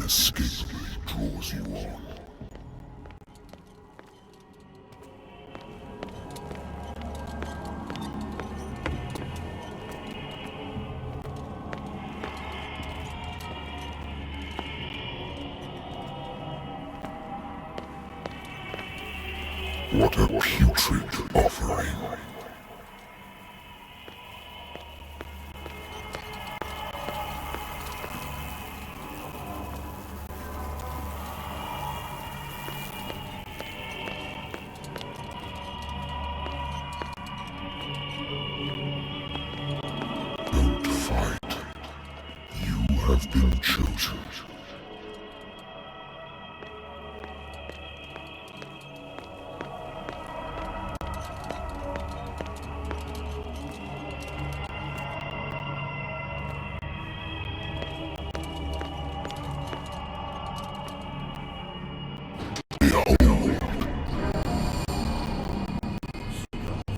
inescapably draws you on. What a putrid offering. Don't fight. You have been chosen.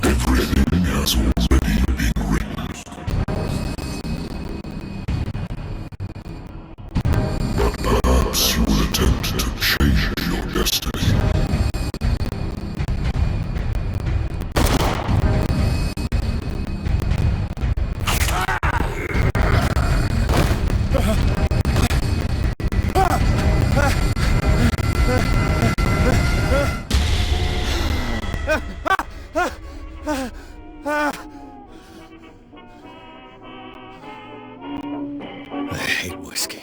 Everything has already been written. But perhaps you will attempt to change your destiny. I hate whiskey.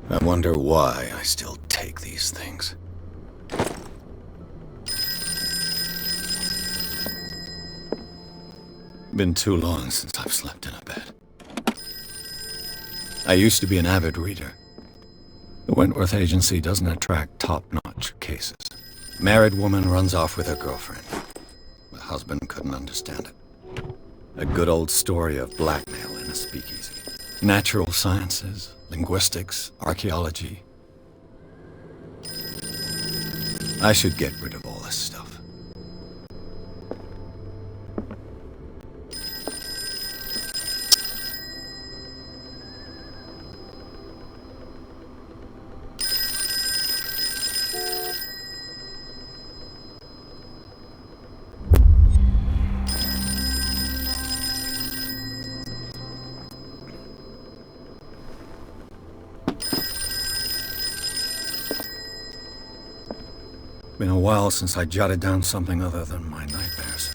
I wonder why I still take these things. Been too long since I've slept in a bed. I used to be an avid reader. The Wentworth Agency doesn't attract top-notch cases. Married woman runs off with her girlfriend. The husband couldn't understand it. A good old story of blackmail in a speakeasy. Natural sciences, linguistics, archaeology. I should get rid of all this stuff. Been a while since I jotted down something other than my nightmares.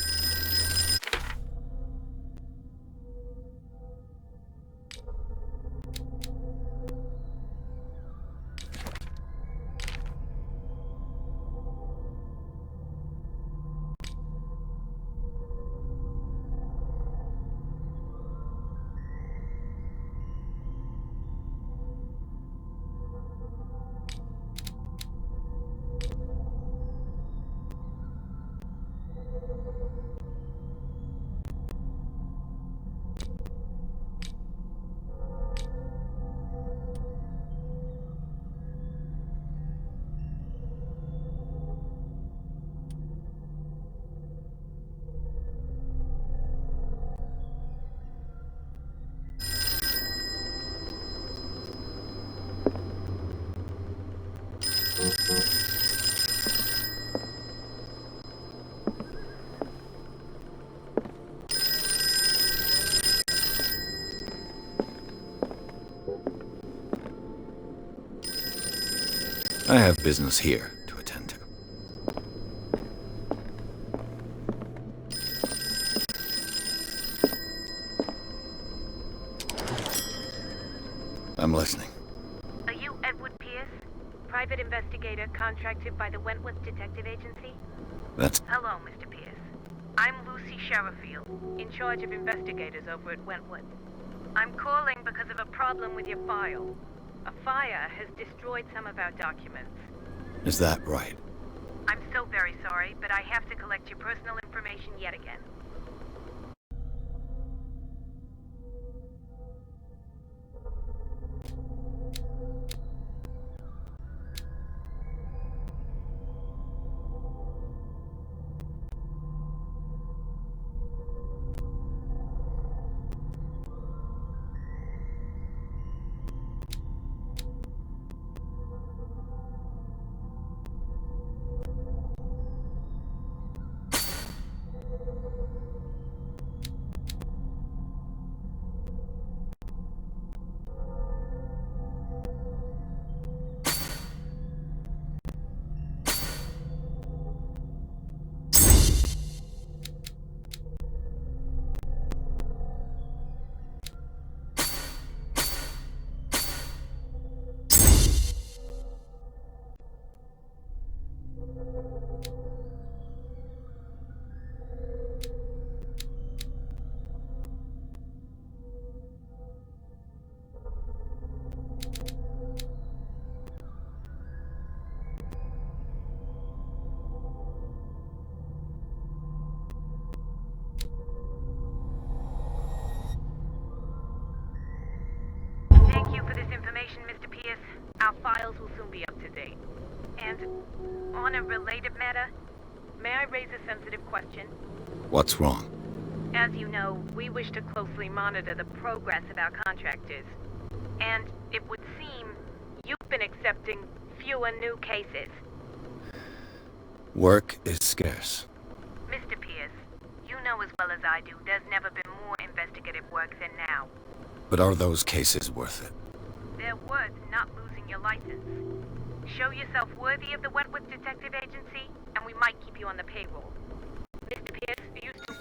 I have business here to attend to. I'm listening. Are you Edward Pierce, private investigator contracted by the Wentworth Detective Agency? That's... Hello, Mr. Pierce. I'm Lucy Sherifield, in charge of investigators over at Wentworth. I'm calling because of a problem with your file. A fire has destroyed some of our documents. Is that right? I'm so very sorry, but I have to collect your personal information yet again. files will soon be up to date. And on a related matter, may I raise a sensitive question? What's wrong? As you know, we wish to closely monitor the progress of our contractors. And it would seem you've been accepting fewer new cases. Work is scarce. Mr. Pierce, you know as well as I do, there's never been more investigative work than now. But are those cases worth it? They're worth not losing your license. Show yourself worthy of the Wentworth Detective Agency, and we might keep you on the payroll. Mr. Pierce, do you still...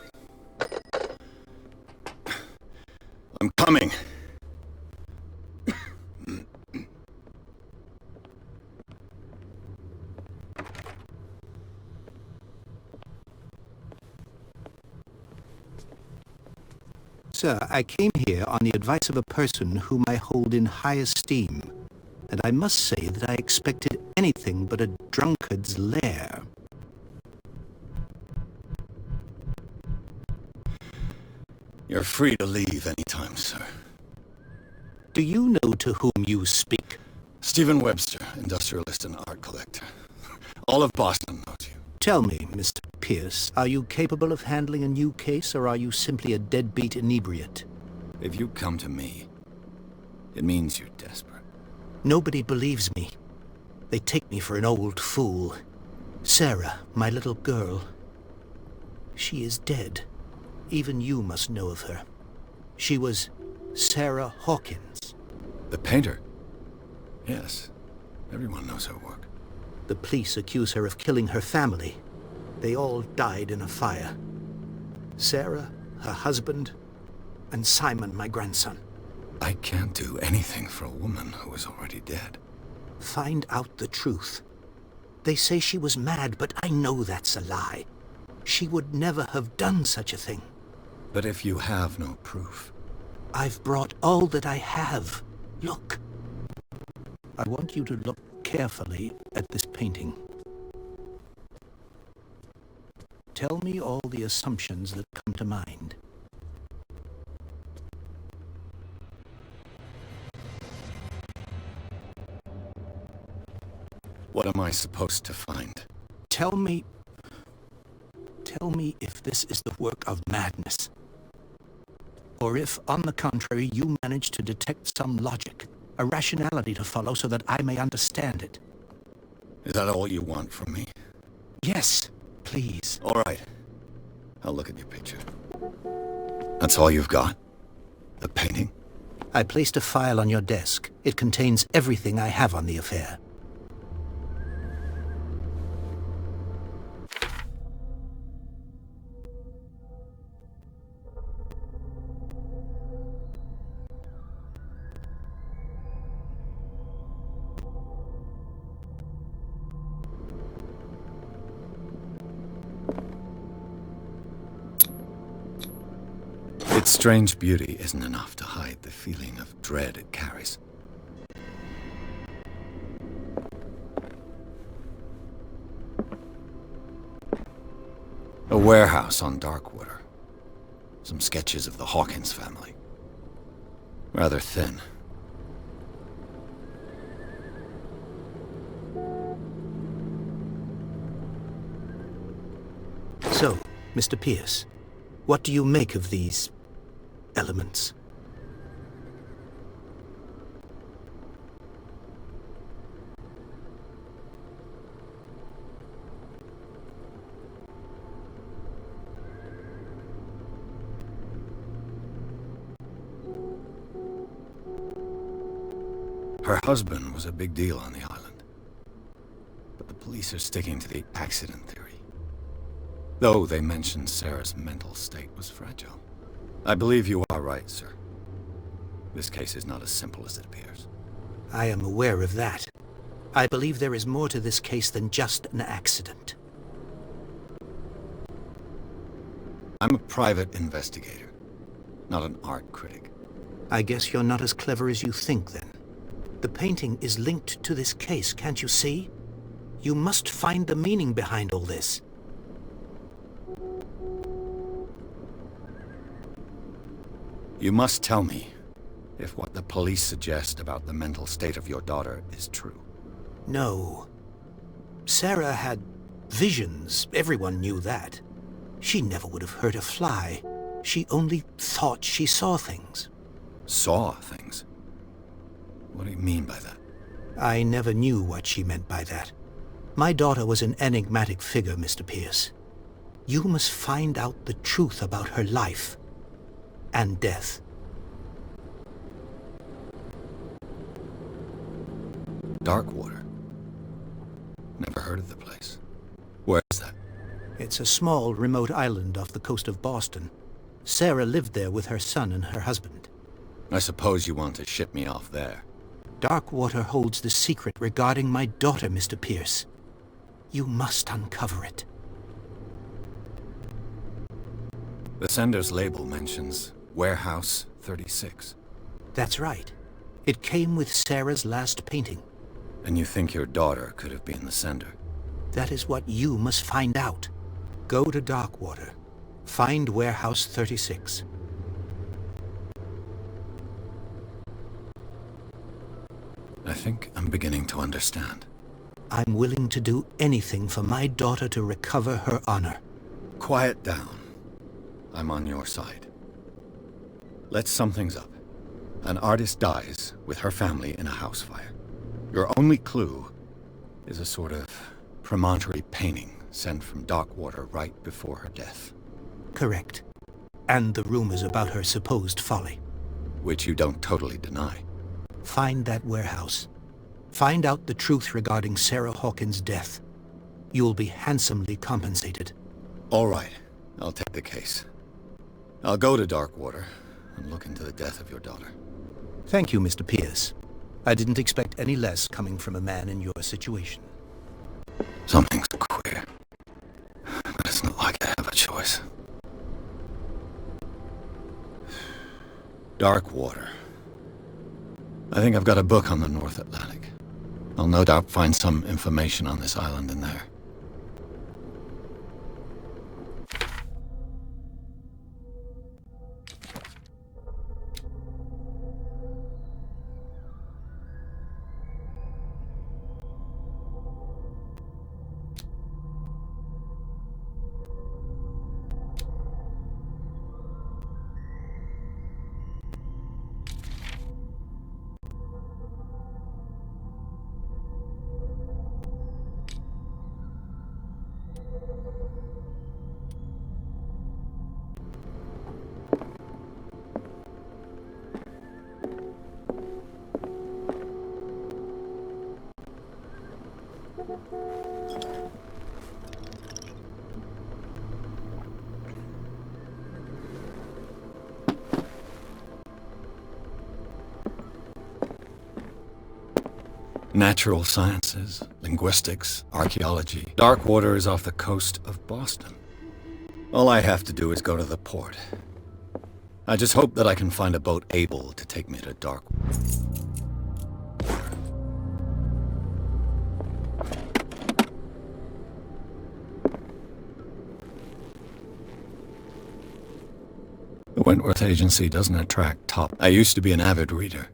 I'm coming. Sir, I came here on the advice of a person whom I hold in high esteem, and I must say that I expected anything but a drunkard's lair. You're free to leave anytime, sir. Do you know to whom you speak? Stephen Webster, industrialist and art collector. All of Boston knows you. Tell me, Mr. Pierce, are you capable of handling a new case, or are you simply a deadbeat inebriate? If you come to me, it means you're desperate. Nobody believes me. They take me for an old fool. Sarah, my little girl, she is dead. Even you must know of her. She was Sarah Hawkins. The painter? Yes. Everyone knows her work. The police accuse her of killing her family. They all died in a fire. Sarah, her husband, and Simon, my grandson. I can't do anything for a woman who is already dead. Find out the truth. They say she was mad, but I know that's a lie. She would never have done such a thing. But if you have no proof... I've brought all that I have. Look. I want you to look carefully at this painting. Tell me all the assumptions that come to mind. What am I supposed to find? Tell me if this is the work of madness. Or if, on the contrary, you manage to detect some logic, a rationality to follow so that I may understand it. Is that all you want from me? Yes, please. All right. I'll look at your picture. That's all you've got? The painting? I placed a file on your desk. It contains everything I have on the affair. Its strange beauty isn't enough to hide the feeling of dread it carries. A warehouse on Darkwater. Some sketches of the Hawkins family. Rather thin. So, Mr. Pierce, what do you make of these elements? Her husband was a big deal on the island. But the police are sticking to the accident theory. Though they mentioned Sarah's mental state was fragile. I believe you are right, sir. This case is not as simple as it appears. I am aware of that. I believe there is more to this case than just an accident. I'm a private investigator, not an art critic. I guess you're not as clever as you think, then. The painting is linked to this case, can't you see? You must find the meaning behind all this. You must tell me if what the police suggest about the mental state of your daughter is true. No. Sarah had visions. Everyone knew that. She never would have hurt a fly. She only thought she saw things. Saw things? What do you mean by that? I never knew what she meant by that. My daughter was an enigmatic figure, Mr. Pierce. You must find out the truth about her life and death. Darkwater? Never heard of the place. Where is that? It's a small, remote island off the coast of Boston. Sarah lived there with her son and her husband. I suppose you want to ship me off there. Darkwater holds the secret regarding my daughter, Mr. Pierce. You must uncover it. The sender's label mentions Warehouse 36. That's right. It came with Sarah's last painting. And you think your daughter could have been the sender? That is what you must find out. Go to Darkwater. Find Warehouse 36. I think I'm beginning to understand. I'm willing to do anything for my daughter to recover her honor. Quiet down. I'm on your side. Let's sum things up. An artist dies with her family in a house fire. Your only clue is a sort of promontory painting sent from Darkwater right before her death. Correct. And the rumors about her supposed folly. Which you don't totally deny. Find that warehouse. Find out the truth regarding Sarah Hawkins' death. You'll be handsomely compensated. All right. I'll take the case. I'll go to Darkwater and look into the death of your daughter. Thank you, Mr. Pierce. I didn't expect any less coming from a man in your situation. Something's queer. But it's not like I have a choice. Darkwater. I think I've got a book on the North Atlantic. I'll no doubt find some information on this island in there. Natural sciences, linguistics, archaeology. Darkwater is off the coast of Boston. All I have to do is go to the port. I just hope that I can find a boat able to take me to Darkwater. The Wentworth Agency doesn't attract top. I used to be an avid reader.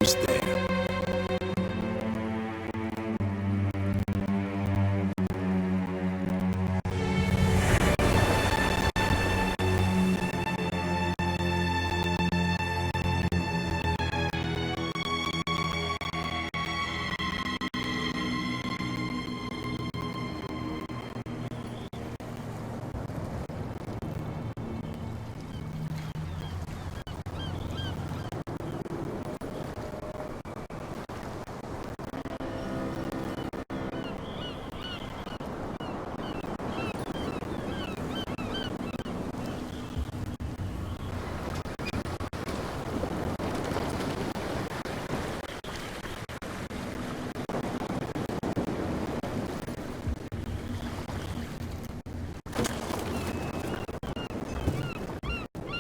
almost there.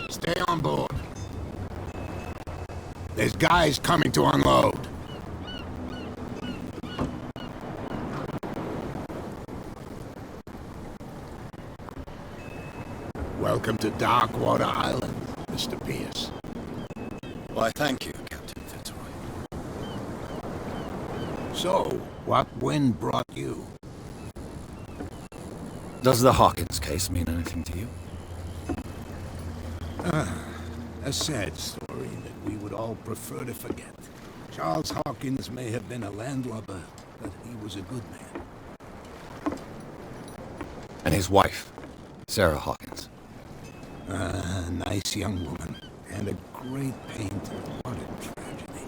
Stay on board. There's guys coming to unload. Welcome to Darkwater Island, Mr. Pierce. Why, thank you, Captain Fitzroy. So, what wind brought you? Does the Hawkins case mean anything to you? A sad story that we would all prefer to forget. Charles Hawkins may have been a landlubber, but he was a good man. And his wife, Sarah Hawkins. A nice young woman, and a great painter. What a tragedy.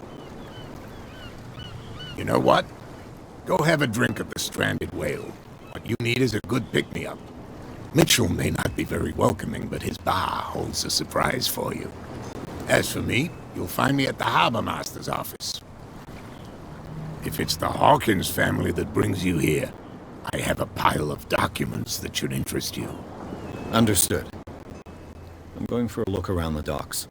You know what? Go have a drink at the Stranded Whale. What you need is a good pick-me-up. Mitchell may not be very welcoming, but his bar holds a surprise for you. As for me, you'll find me at the Harbor Master's office. If it's the Hawkins family that brings you here, I have a pile of documents that should interest you. Understood. I'm going for a look around the docks.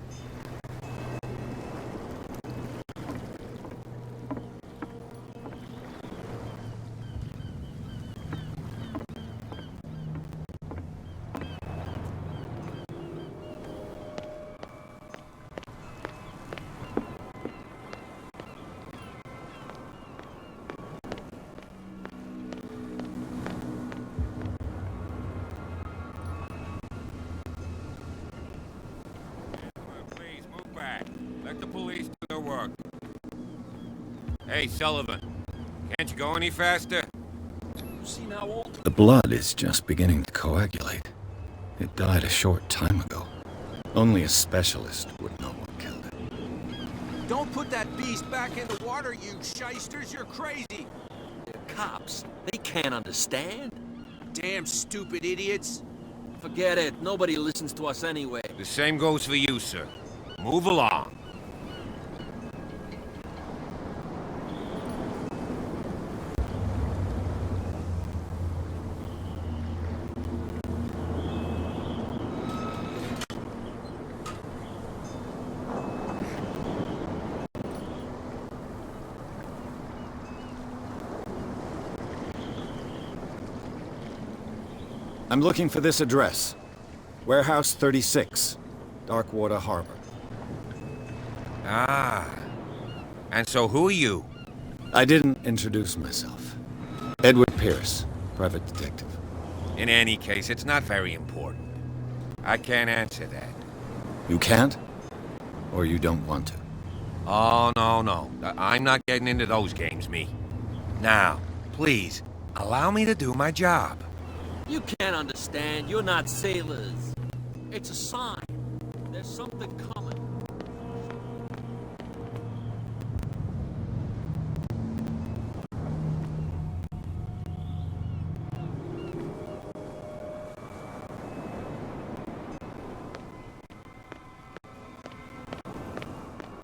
Let the police do their work. Hey, Sullivan. Can't you go any faster? The blood is just beginning to coagulate. It died a short time ago. Only a specialist would know what killed it. Don't put that beast back in the water, you shysters. You're crazy. They're cops. They can't understand. Damn stupid idiots. Forget it. Nobody listens to us anyway. The same goes for you, sir. Move along. I'm looking for this address. Warehouse 36, Darkwater Harbor. Ah. And so who are you? I didn't introduce myself. Edward Pierce, private detective. In any case, it's not very important. I can't answer that. You can't? Or you don't want to? Oh, no. I'm not getting into those games, me. Now, please, allow me to do my job. You can't understand. You're not sailors. It's a sign. There's something coming.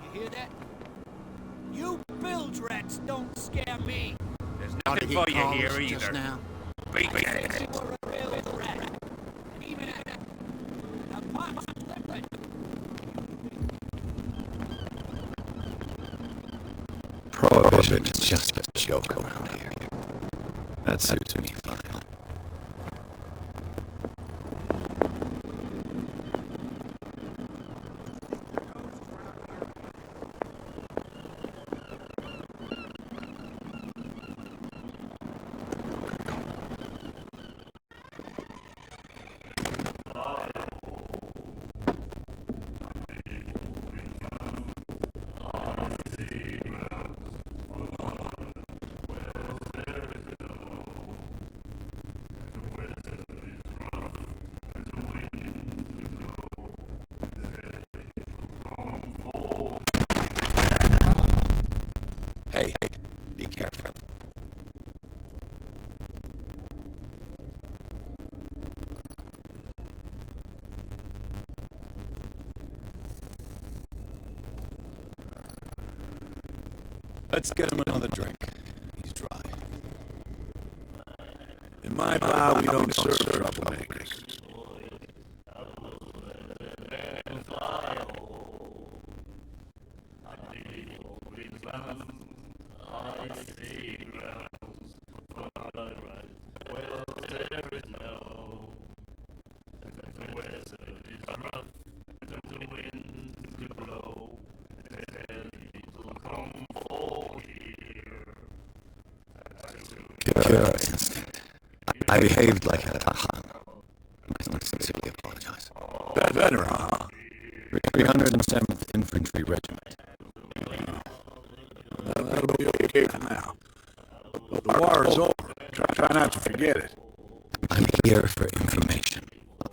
You hear that? You bilge rats don't scare me. There's nothing for you here either. Now. Beat it. You're a real rat. And even a box flipping. Prohibition is just a joke around here. That suits me fine. Hey, be careful. Let's get him another drink. He's dry. In my bar, we don't serve troublemakers. Pure instinct. I behaved like a Tahan. I sincerely apologize. That veteran, huh? 307th Infantry Regiment. That'll be okay for now. But the war is over. Try not to forget it. I'm here for information,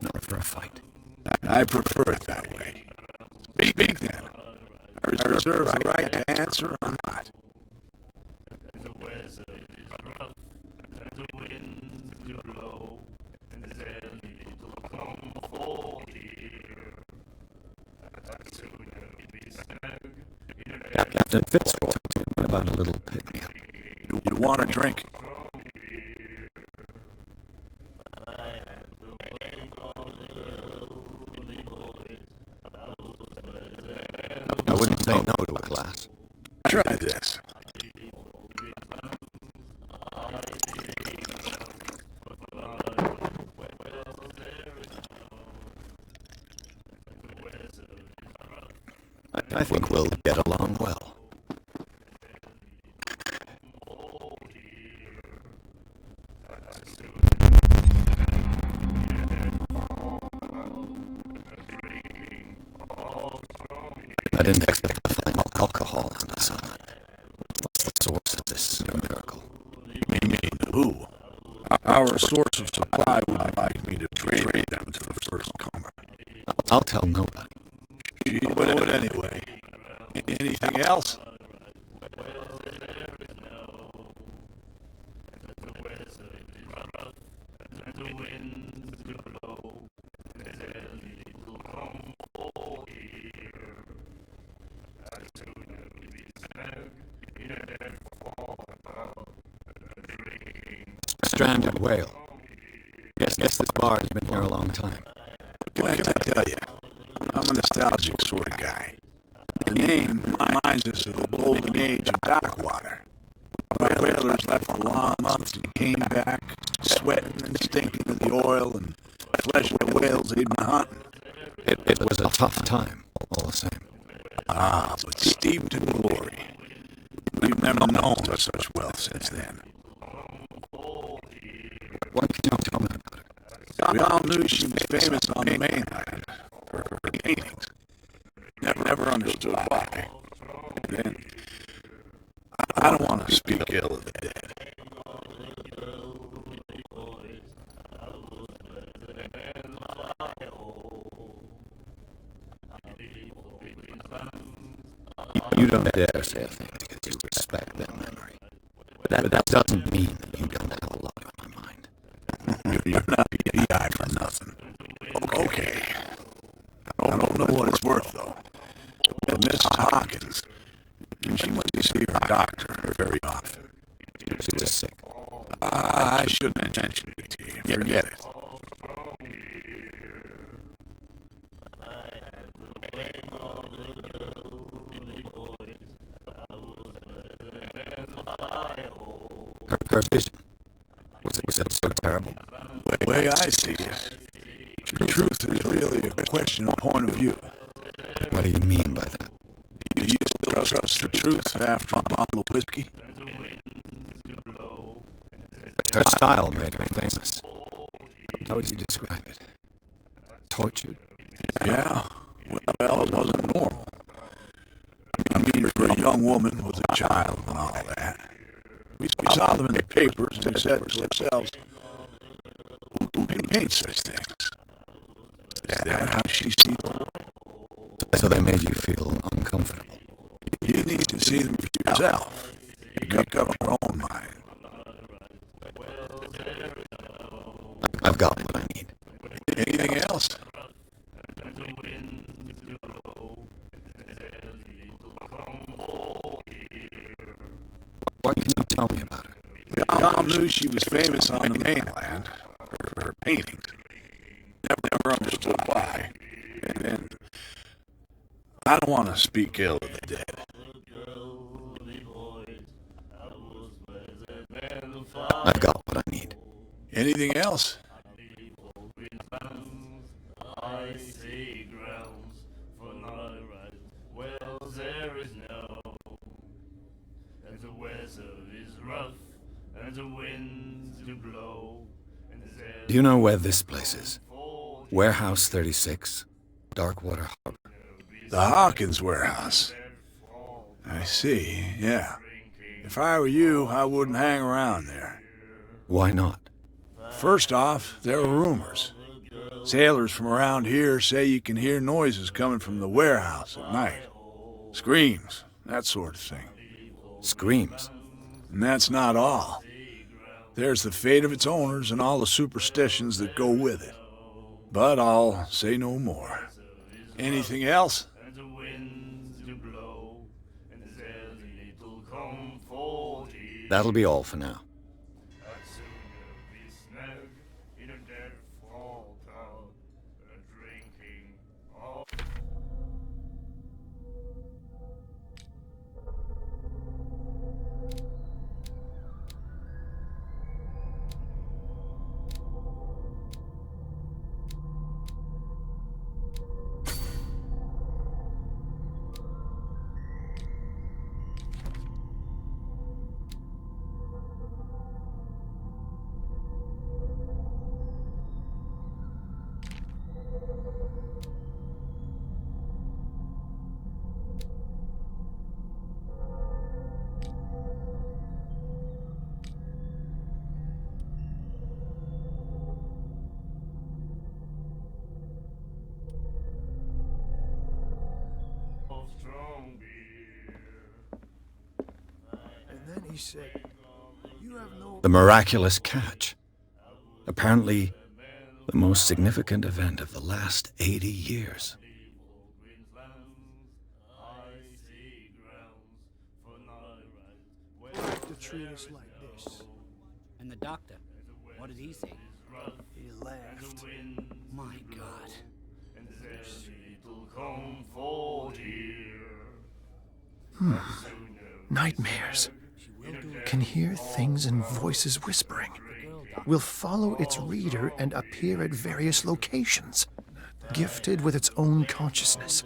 not for a fight. I prefer it that way. Speak then. I reserve the right to answer or not. Captain Fitzroy talked to me about a little pick-me-up. You want a drink? I wouldn't say no to a glass. Try this. I think we'll get along well. I didn't expect to find alcohol on the sun. What's the source of this miracle? You mean who? Our source of supply would like me to trade them to the first comer. I'll tell nobody. She would anyway. Anything else? Stranded whale. Guess this bar has been here a long time. What can I tell you? I'm a nostalgic sort of guy. The name reminds us of the golden age of Darkwater. Whalers left for long months and came back, sweating and stinking of the oil and flesh of the whales they'd been hunting. It was a tough time, all the same. Ah, but steeped in glory. We've never known such wealth since then. What can you tell me about it? We all knew she was famous on the mainland for her paintings. Never understood why. Then, I don't want to speak ill of the dead. You don't dare say a thing because you respect their memory. But that doesn't mean that you don't have a lot on my mind. You're not PI for nothing. Okay. I don't know what it's worth, though. But Miss Hawkins, she went to see her doctor very often. She was sick. I shouldn't mention it to you. Forget it. Her vision. Was it so terrible? The way I see it, truth is really a question of point of view. What do you mean by that? Do you still trust the truth after a bottle of whiskey? Her style made her famous. How would you describe it? Tortured? Yeah. Well, it wasn't normal. I mean, for a young woman with a child and all that. We saw them in the papers and they said to themselves, who can paint such things? Is that how she sees the world? So they made you feel uncomfortable. You need to see them for yourself. make up our own mind. I've got what I need. Anything else? What can you tell me about her? Tom knew she was famous on the mainland for her paintings. Never understood why. And then, I don't want to speak ill of the dead. I've got what I need. Anything else? Do you know where this place is? Warehouse 36, Darkwater Harbor. The Hawkins warehouse. I see, yeah. If I were you, I wouldn't hang around there. Why not? First off, there are rumors. Sailors from around here say you can hear noises coming from the warehouse at night. Screams, that sort of thing. Screams? And that's not all. There's the fate of its owners and all the superstitions that go with it. But I'll say no more. Anything else? That'll be all for now. The miraculous catch. Apparently, the most significant event of the last 80 years. To treat us like this. And the doctor, what did he say? He laughed. My God. Nightmares. Can hear things and voices whispering. Will follow its reader and appear at various locations, gifted with its own consciousness,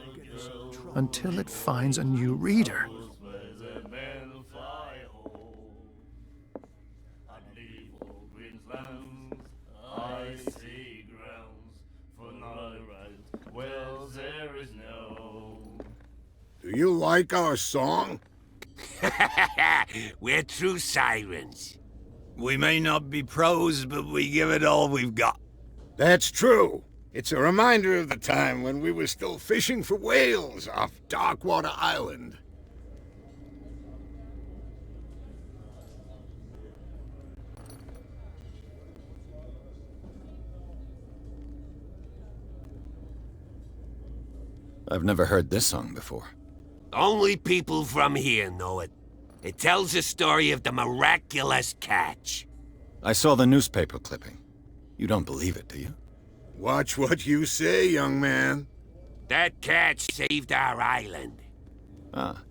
until it finds a new reader. Do you like our song? We're true sirens. We may not be pros, but we give it all we've got. That's true. It's a reminder of the time when we were still fishing for whales off Darkwater Island. I've never heard this song before. Only people from here know it. It tells the story of the miraculous catch. I saw the newspaper clipping. You don't believe it, do you? Watch what you say, young man. That catch saved our island. Ah.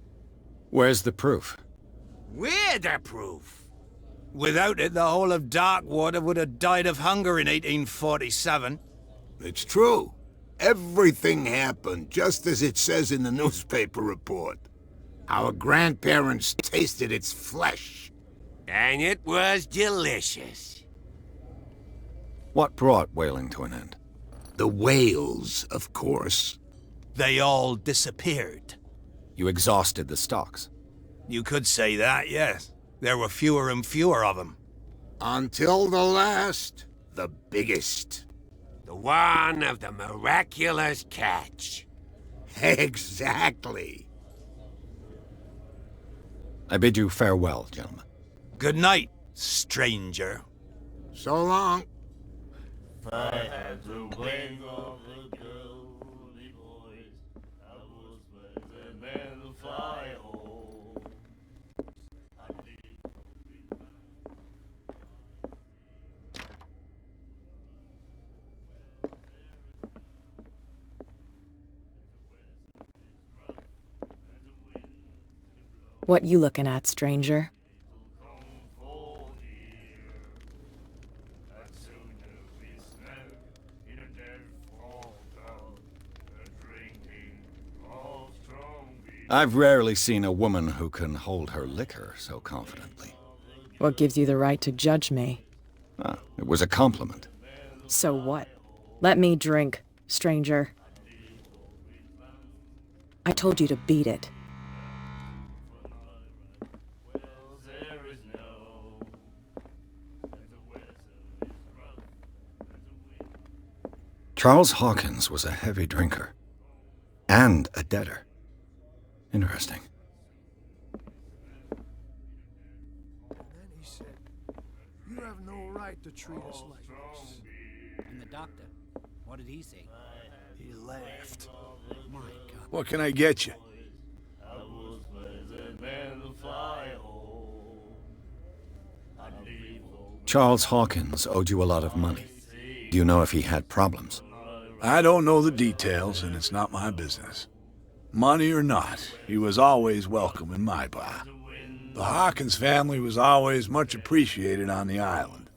Where's the proof? We're the proof. Without it, the whole of Darkwater would have died of hunger in 1847. It's true. Everything happened just as it says in the newspaper report. Our grandparents tasted its flesh. And it was delicious. What brought whaling to an end? The whales, of course. They all disappeared. You exhausted the stocks. You could say that, yes. There were fewer and fewer of them. Until the last, the biggest. The one of the miraculous catch. Exactly. I bid you farewell, gentlemen. Good night, stranger. So long. If I had the wing of a girly voice, I was better than the fire hole. What you looking at, stranger? I've rarely seen a woman who can hold her liquor so confidently. What gives you the right to judge me? Ah, it was a compliment. So what? Let me drink, stranger. I told you to beat it. Charles Hawkins was a heavy drinker. And a debtor. Interesting. And then he said, "You have no right to treat us like this." And the doctor, what did he say? He laughed. My God. What can I get you? I was better than the fire hole. Charles Hawkins owed you a lot of money. Do you know if he had problems? I don't know the details, and it's not my business. Money or not, he was always welcome in my bar. The Hawkins family was always much appreciated on the island.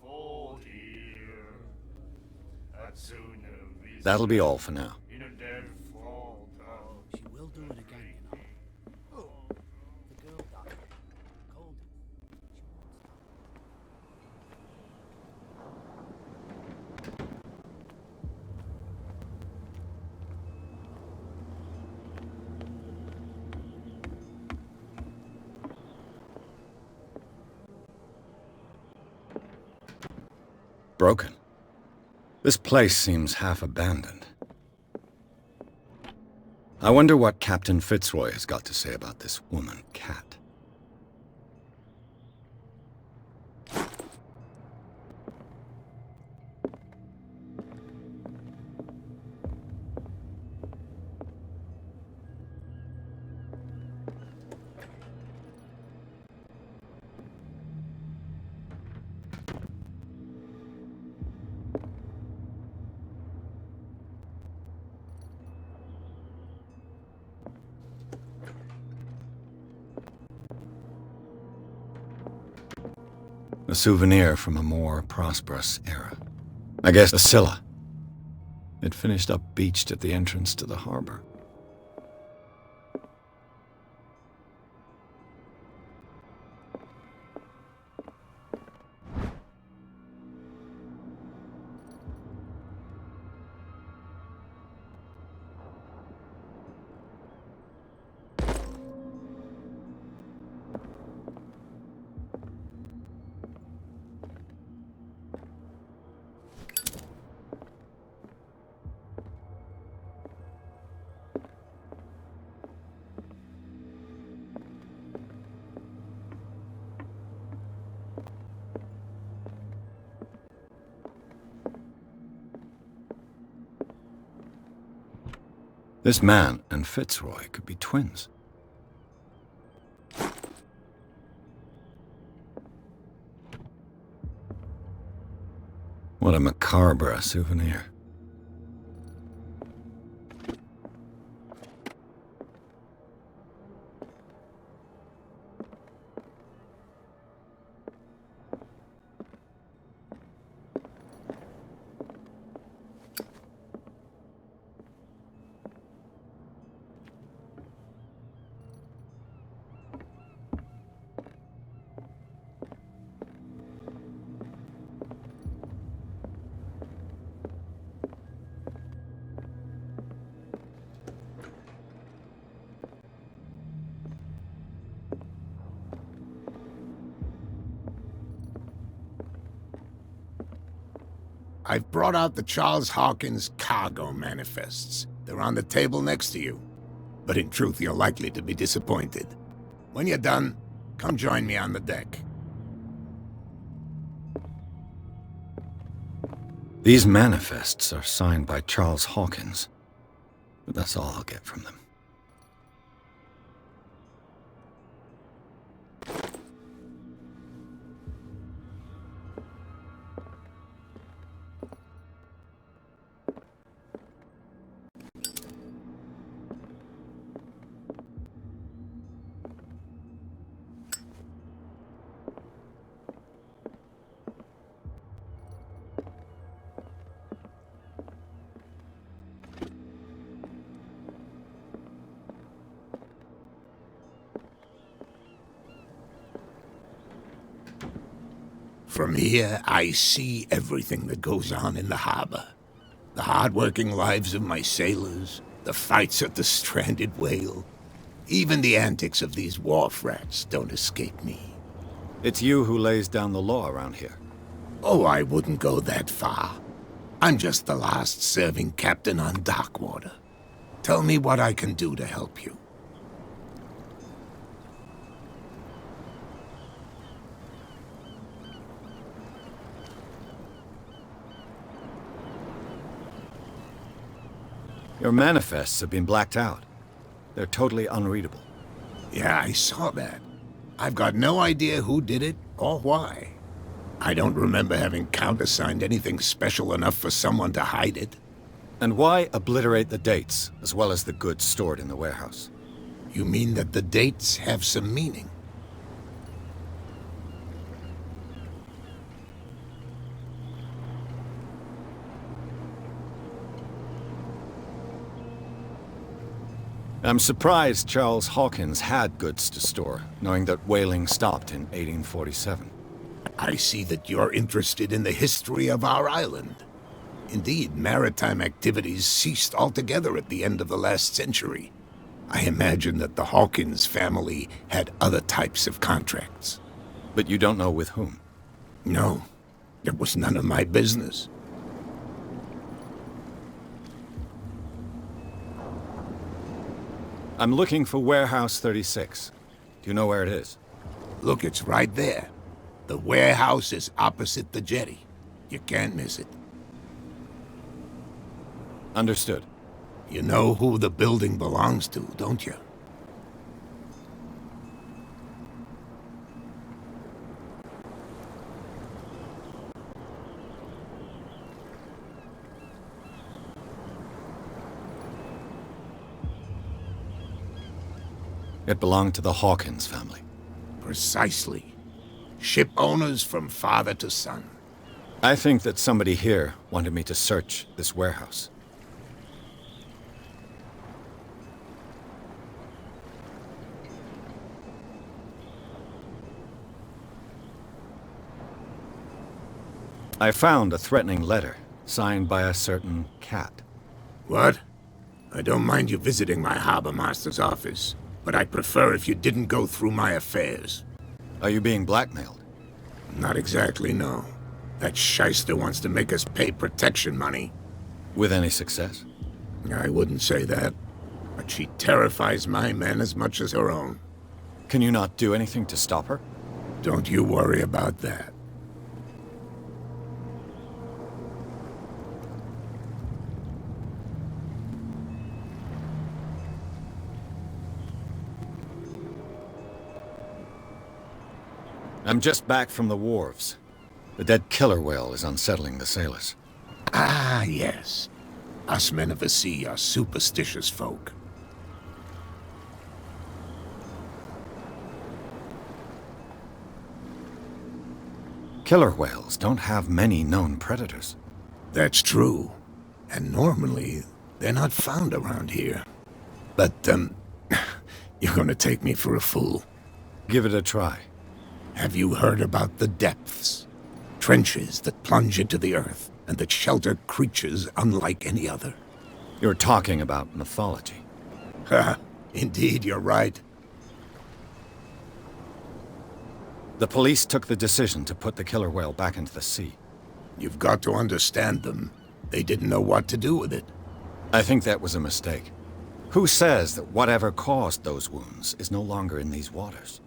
That'll be all for now. She will do it again, you know. Oh, the girl doctor. Cold. Broken. This place seems half abandoned. I wonder what Captain Fitzroy has got to say about this woman, Cat. A souvenir from a more prosperous era. I guess a Scylla. It finished up beached at the entrance to the harbor. This man and Fitzroy could be twins. What a macabre souvenir. I've brought out the Charles Hawkins cargo manifests. They're on the table next to you. But in truth, you're likely to be disappointed. When you're done, Come join me on the deck. These manifests are signed by Charles Hawkins, but that's all I'll get from them. From here, I see everything that goes on in the harbor. The hard-working lives of my sailors, the fights at the stranded whale. Even the antics of these wharf rats don't escape me. It's you who lays down the law around here. Oh, I wouldn't go that far. I'm just the last serving captain on Darkwater. Tell me what I can do to help you. Your manifests have been blacked out. They're totally unreadable. Yeah, I saw that. I've got no idea who did it or why. I don't remember having countersigned anything special enough for someone to hide it. And why obliterate the dates, as well as the goods stored in the warehouse? You mean that the dates have some meaning? I'm surprised Charles Hawkins had goods to store, knowing that whaling stopped in 1847. I see that you're interested in the history of our island. Indeed, maritime activities ceased altogether at the end of the last century. I imagine that the Hawkins family had other types of contracts. But you don't know with whom? No, it was none of my business. I'm looking for Warehouse 36. Do you know where it is? Look, it's right there. The warehouse is opposite the jetty. You can't miss it. Understood. You know who the building belongs to, don't you? It belonged to the Hawkins family. Precisely. Ship owners from father to son. I think that somebody here wanted me to search this warehouse. I found a threatening letter, signed by a certain cat. What? I don't mind you visiting my harbor master's office, but I'd prefer if you didn't go through my affairs. Are you being blackmailed? Not exactly, no. That shyster wants to make us pay protection money. With any success? I wouldn't say that, but she terrifies my men as much as her own. Can you not do anything to stop her? Don't you worry about that. I'm just back from the wharves. The dead killer whale is unsettling the sailors. Ah, yes. Us men of the sea are superstitious folk. Killer whales don't have many known predators. That's true. And normally, they're not found around here. But, you're gonna take me for a fool. Give it a try. Have you heard about the depths? Trenches that plunge into the earth and that shelter creatures unlike any other. You're talking about mythology. Ha! Indeed, you're right. The police took the decision to put the killer whale back into the sea. You've got to understand them. They didn't know what to do with it. I think that was a mistake. Who says that whatever caused those wounds is no longer in these waters?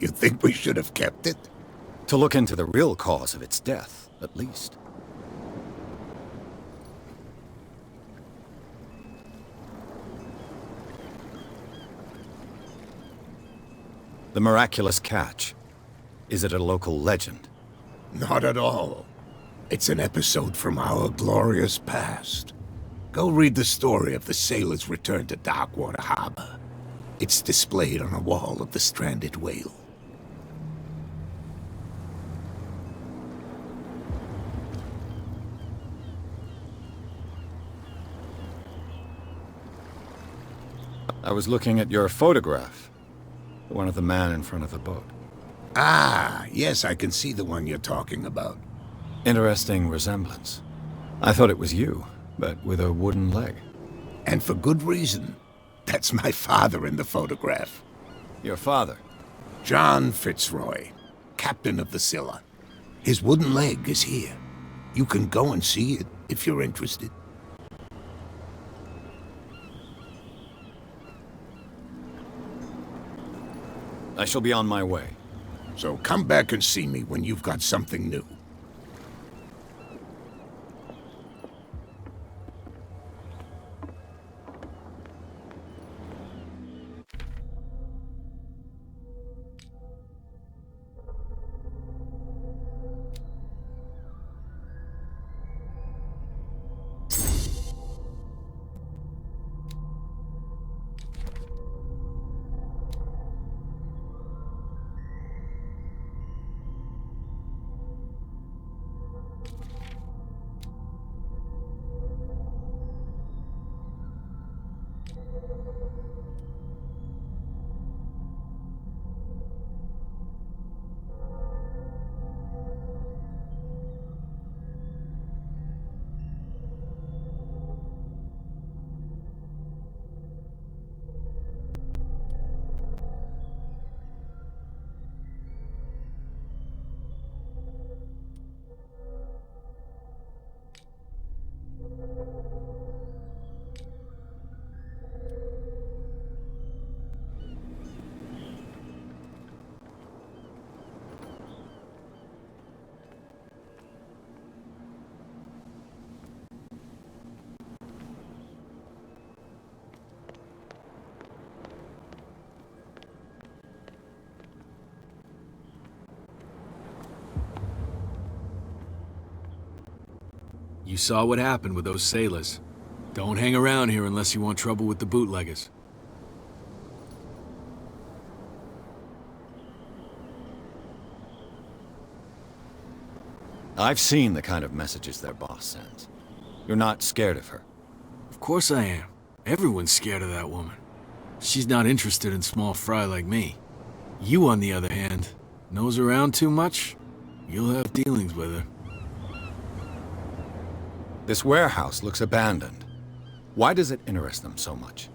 You think we should have kept it? To look into the real cause of its death, at least. The miraculous catch. Is it a local legend? Not at all. It's an episode from our glorious past. Go read the story of the sailor's return to Darkwater Harbor. It's displayed on a wall of the stranded whale. I was looking at your photograph. The one of the man in front of the boat. Ah, yes, I can see the one you're talking about. Interesting resemblance. I thought it was you, but with a wooden leg. And for good reason. That's my father in the photograph. Your father? John Fitzroy, captain of the Scylla. His wooden leg is here. You can go and see it if you're interested. I shall be on my way. So come back and see me when you've got something new. You saw what happened with those sailors. Don't hang around here unless you want trouble with the bootleggers. I've seen the kind of messages their boss sends. You're not scared of her? Of course I am. Everyone's scared of that woman. She's not interested in small fry like me. You, on the other hand, nose around too much, you'll have dealings with her. This warehouse looks abandoned. Why does it interest them so much?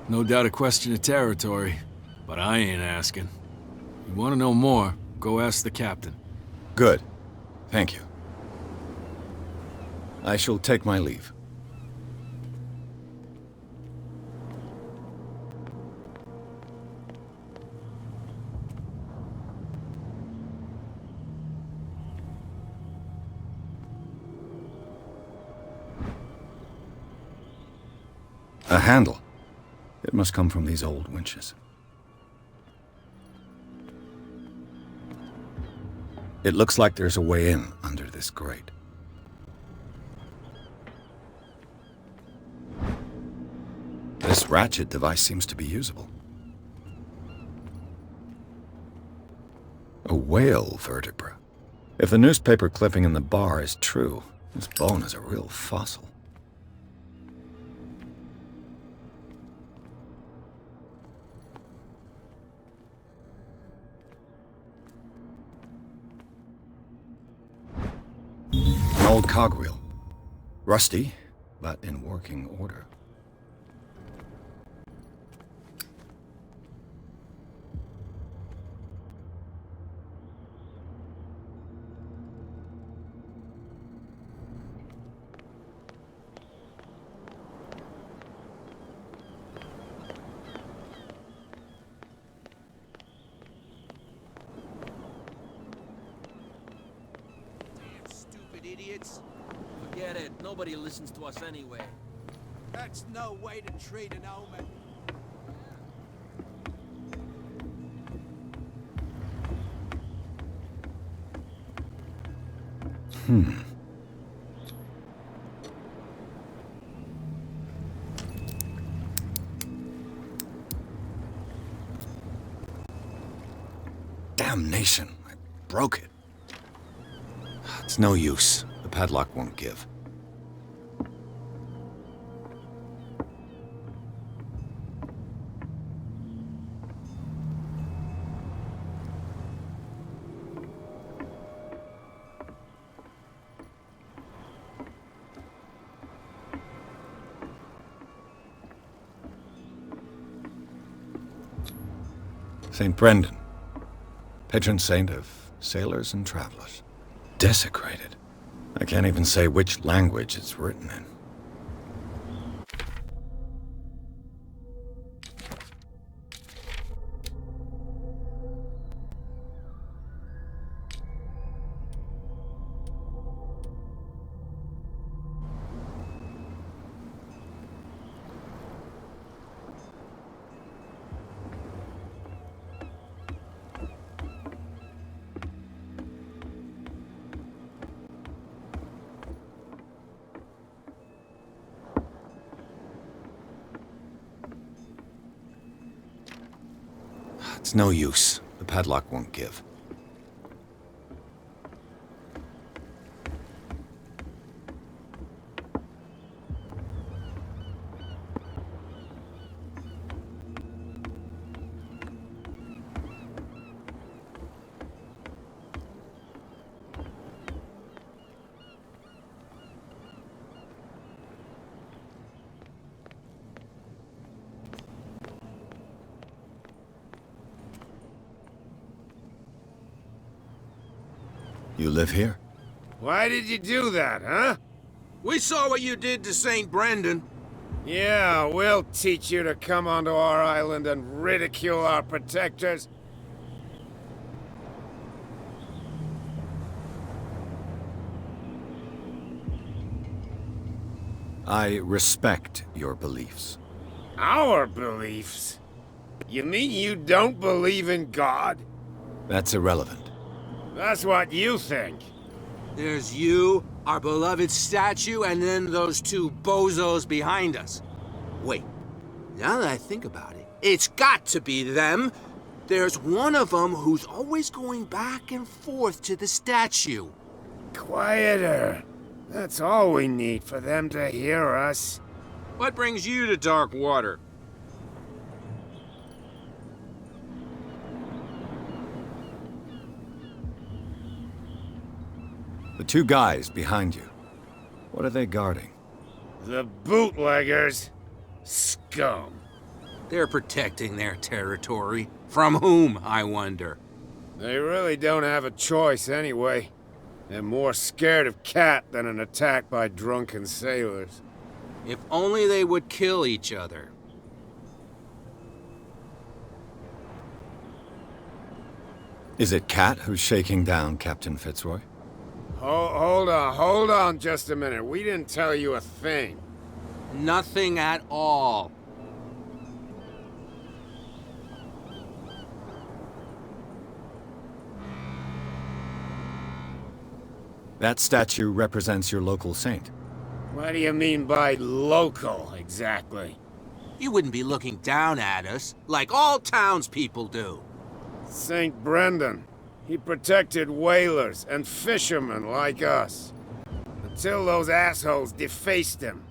No doubt a question of territory, but I ain't asking. You want to know more, go ask the captain. Good. Thank you. I shall take my leave. A handle. It must come from these old winches. It looks like there's a way in under this grate. This ratchet device seems to be usable. A whale vertebra. If the newspaper clipping in the bar is true, this bone is a real fossil. An old cogwheel. Rusty, but in working order. idiots. Forget it. Nobody listens to us anyway. That's no way to treat an omen. Damnation. I broke it. It's no use. The padlock won't give. St. Brendan, patron saint of sailors and travelers. Desecrated. I can't even say which language it's written in. It's no use. The padlock won't give. You live here? Why did you do that, huh? We saw what you did to St. Brendan. Yeah, we'll teach you to come onto our island and ridicule our protectors. I respect your beliefs. Our beliefs? You mean you don't believe in God? That's irrelevant. That's what you think. There's you, our beloved statue, and then those two bozos behind us. Wait, now that I think about it, it's got to be them. There's one of them who's always going back and forth to the statue. Quieter. That's all we need for them to hear us. What brings you to Darkwater? The two guys behind you. What are they guarding? The bootleggers. Scum. They're protecting their territory. From whom, I wonder? They really don't have a choice anyway. They're more scared of Cat than an attack by drunken sailors. If only they would kill each other. Is it Cat who's shaking down Captain Fitzroy? Hold on just a minute. We didn't tell you a thing. Nothing at all. That statue represents your local saint. What do you mean by local, exactly? You wouldn't be looking down at us, like all townspeople do. St. Brendan. He protected whalers and fishermen like us. Until those assholes defaced him.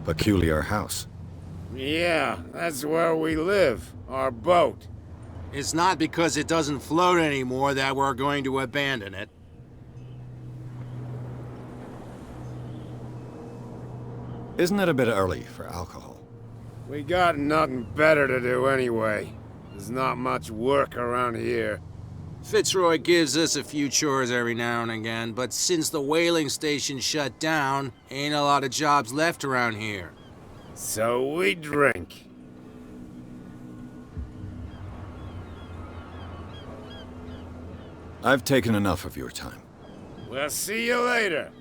Peculiar house. Yeah, that's where we live. Our boat. It's not because it doesn't float anymore that we're going to abandon it. Isn't it a bit early for alcohol? We got nothing better to do anyway. There's not much work around here. Fitzroy gives us a few chores every now and again, but since the whaling station shut down, ain't a lot of jobs left around here. So we drink. I've taken enough of your time. We'll see you later.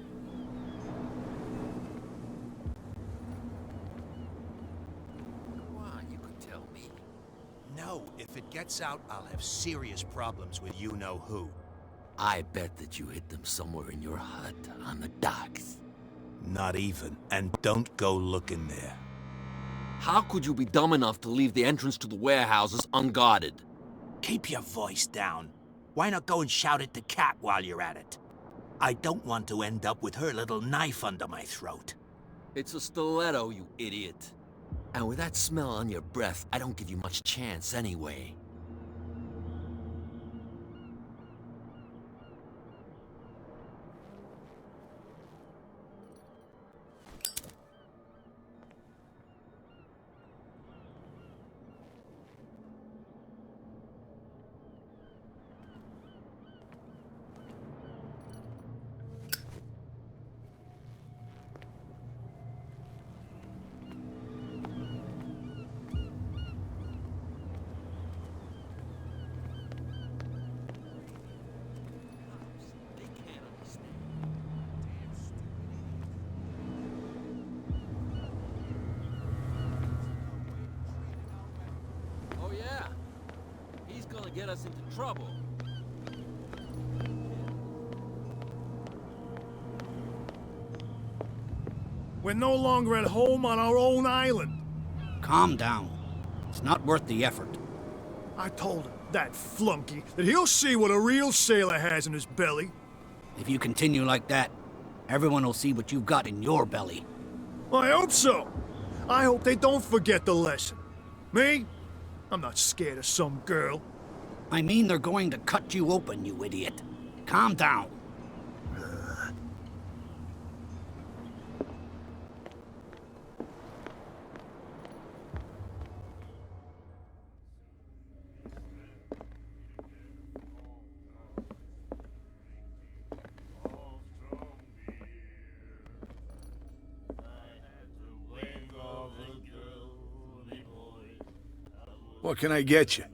No, if it gets out, I'll have serious problems with you-know-who. I bet that you hid them somewhere in your hut on the docks. Not even. And don't go looking there. How could you be dumb enough to leave the entrance to the warehouses unguarded? Keep your voice down. Why not go and shout at the cat while you're at it? I don't want to end up with her little knife under my throat. It's a stiletto, you idiot. And with that smell on your breath, I don't give you much chance anyway. Oh yeah, he's gonna get us into trouble. We're no longer at home on our own island. Calm down. It's not worth the effort. I told him, that flunky, that he'll see what a real sailor has in his belly. If you continue like that, everyone will see what you've got in your belly. I hope so. I hope they don't forget the lesson. Me? I'm not scared of some girl. I mean they're going to cut you open, you idiot. Calm down. What can I get you?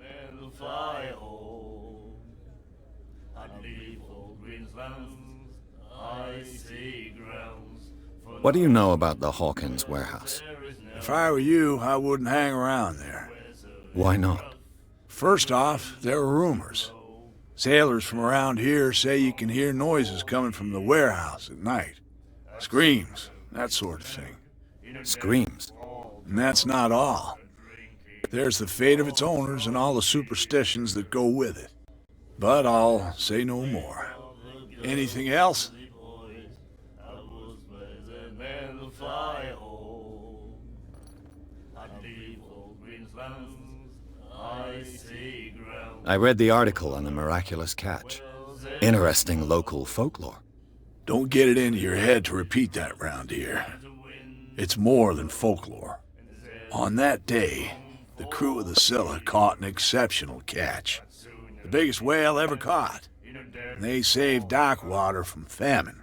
What do you know about the Hawkins warehouse? If I were you, I wouldn't hang around there. Why not? First off, there are rumors. Sailors from around here say you can hear noises coming from the warehouse at night. Screams, that sort of thing. Screams? And that's not all. There's the fate of its owners and all the superstitions that go with it. But I'll say no more. Anything else? I read the article on the miraculous catch. Interesting local folklore. Don't get it into your head to repeat that round here. It's more than folklore. On that day, the crew of the Scylla caught an exceptional catch. The biggest whale ever caught. And they saved Darkwater from famine.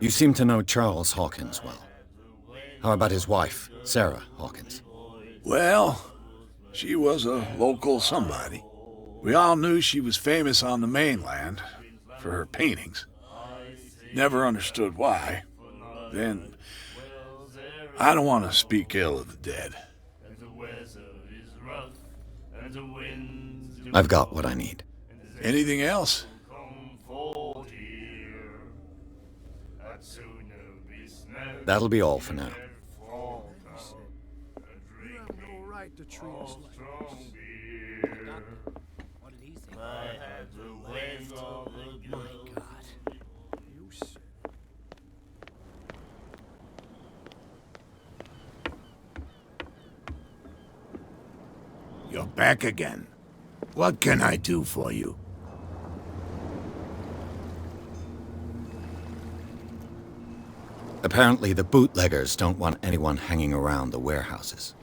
You seem to know Charles Hawkins well. How about his wife, Sarah Hawkins? Well, she was a local somebody. We all knew she was famous on the mainland for her paintings. Never understood why. Then, I don't want to speak ill of the dead. I've got what I need. Anything else? That'll be all for now. You have no right to treat us like this. What did he think? My God. You said... You're back again. What can I do for you? Apparently the bootleggers don't want anyone hanging around the warehouses.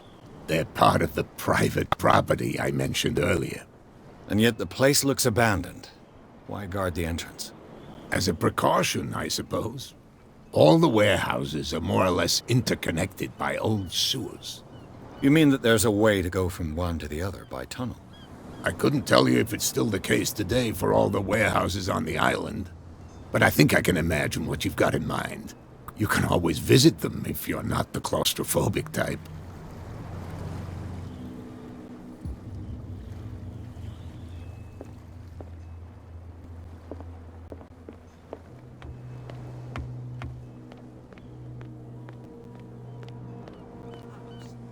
They're part of the private property I mentioned earlier. And yet the place looks abandoned. Why guard the entrance? As a precaution, I suppose. All the warehouses are more or less interconnected by old sewers. You mean that there's a way to go from one to the other by tunnel? I couldn't tell you if it's still the case today for all the warehouses on the island, but I think I can imagine what you've got in mind. You can always visit them if you're not the claustrophobic type.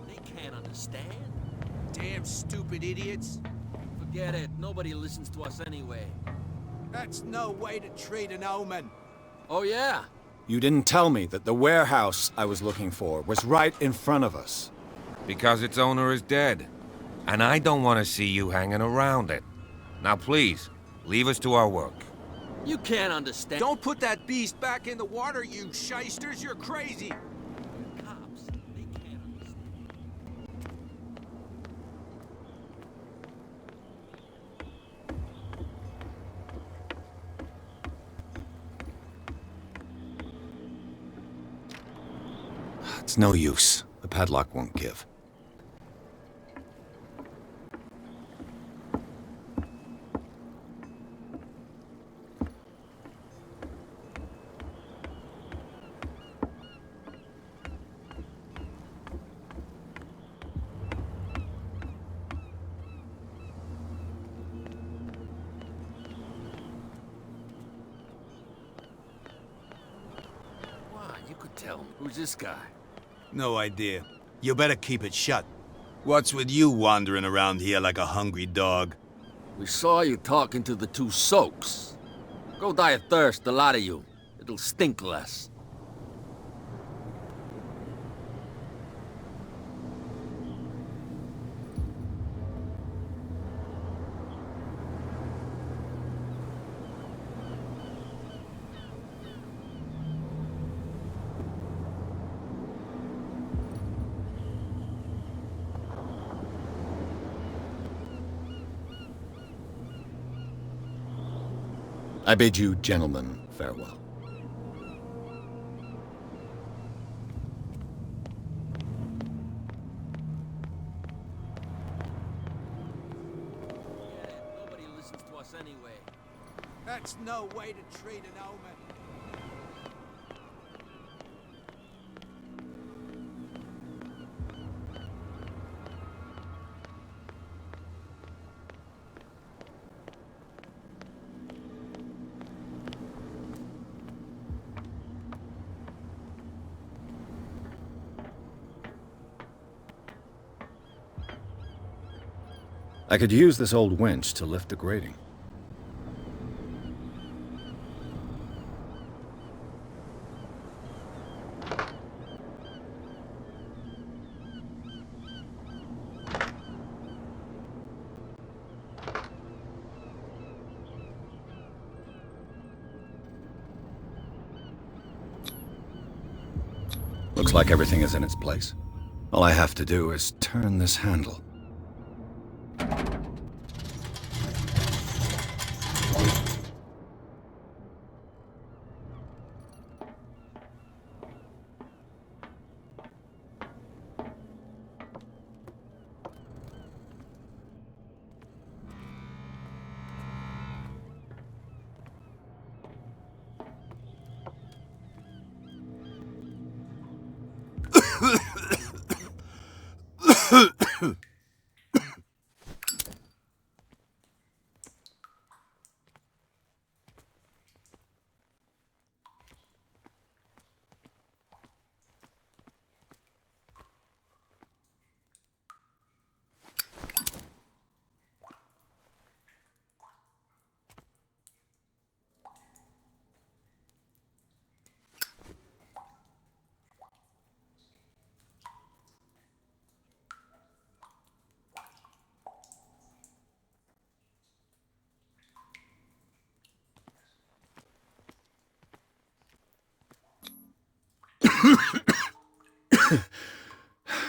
They can't understand. Damn stupid idiots. Forget it. Nobody listens to us anyway. That's no way to treat an omen. Oh, yeah? You didn't tell me that the warehouse I was looking for was right in front of us. Because its owner is dead. And I don't want to see you hanging around it. Now please, leave us to our work. You can't understand. Don't put that beast back in the water, you shysters. You're crazy. Cops, they can't understand. It's no use. The padlock won't give. Why, you could tell me. Who's this guy? No idea. You better keep it shut. What's with you wandering around here like a hungry dog? We saw you talking to the two soaks. Go die of thirst, the lot of you. It'll stink less. I bid you gentlemen farewell. Forget it. Nobody listens to us anyway. That's no way to treat an omen. I could use this old winch to lift the grating. Looks like everything is in its place. All I have to do is turn this handle.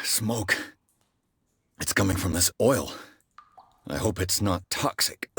Smoke. It's coming from this oil. I hope it's not toxic.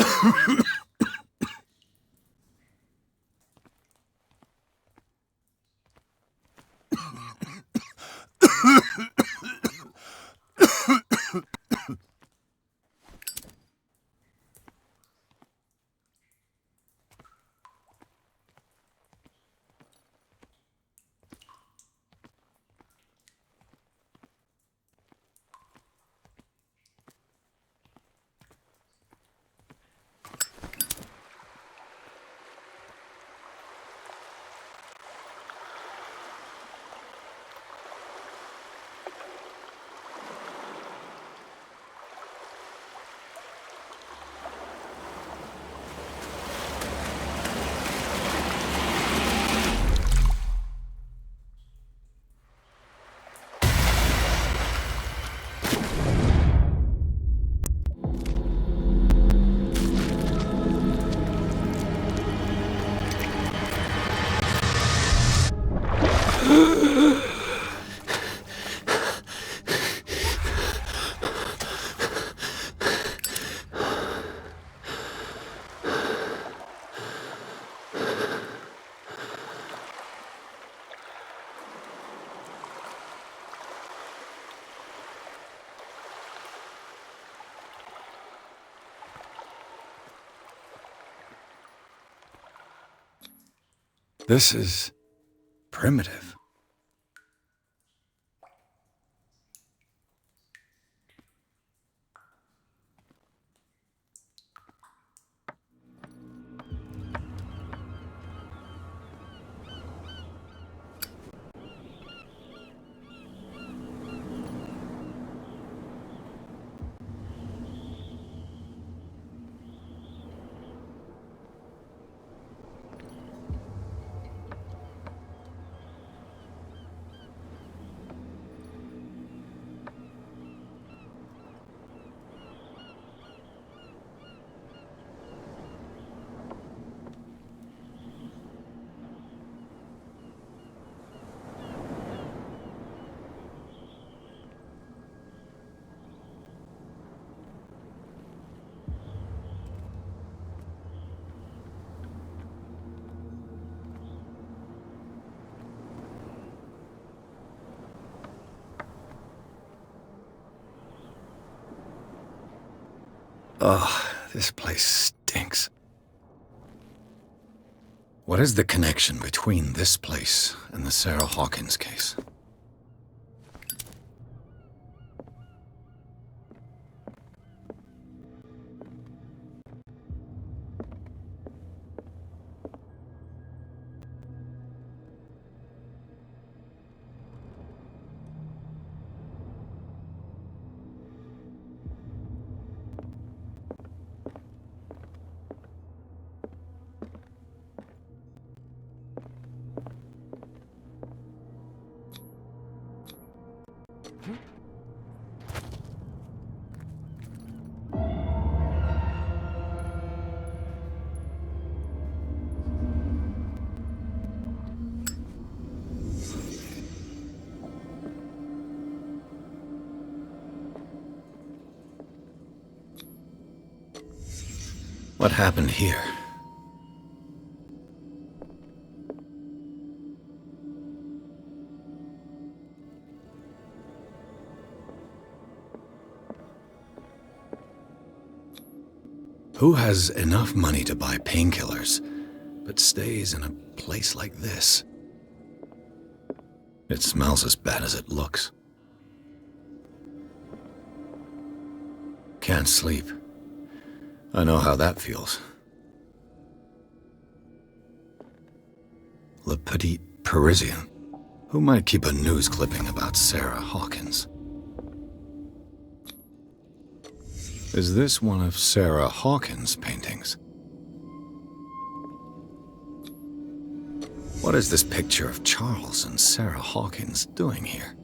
This is primitive. Oh, this place stinks. What is the connection between this place and the Sarah Hawkins case? What happened here? Who has enough money to buy painkillers, but stays in a place like this? It smells as bad as it looks. Can't sleep. I know how that feels. Le Petit Parisien. Who might keep a news clipping about Sarah Hawkins? Is this one of Sarah Hawkins' paintings? What is this picture of Charles and Sarah Hawkins doing here?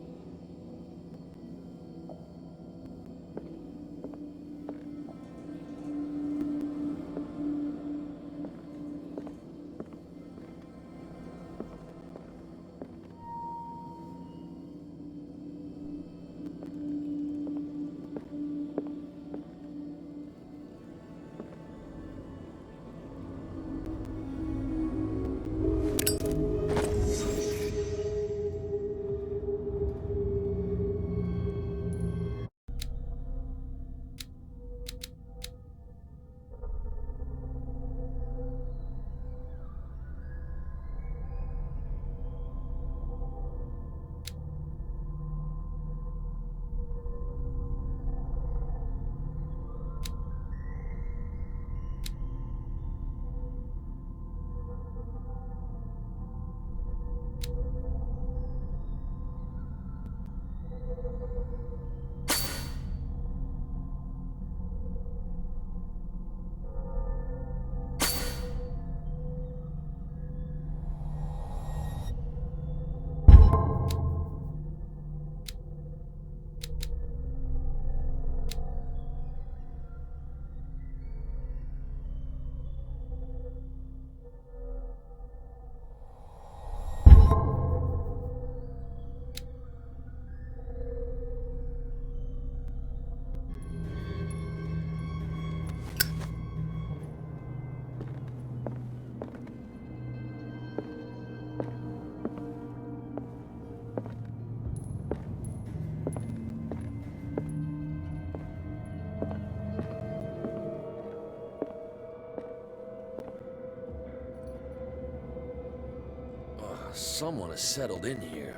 Someone has settled in here.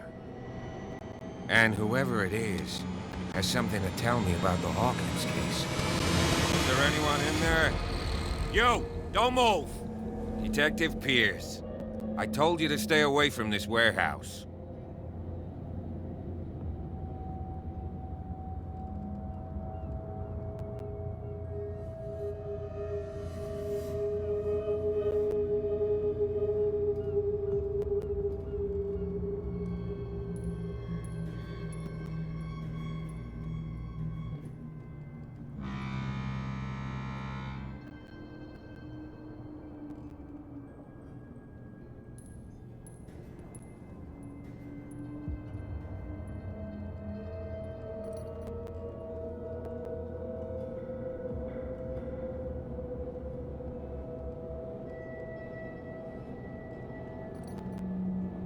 And whoever it is has something to tell me about the Hawkins case. Is there anyone in there? You! Don't move! Detective Pierce. I told you to stay away from this warehouse.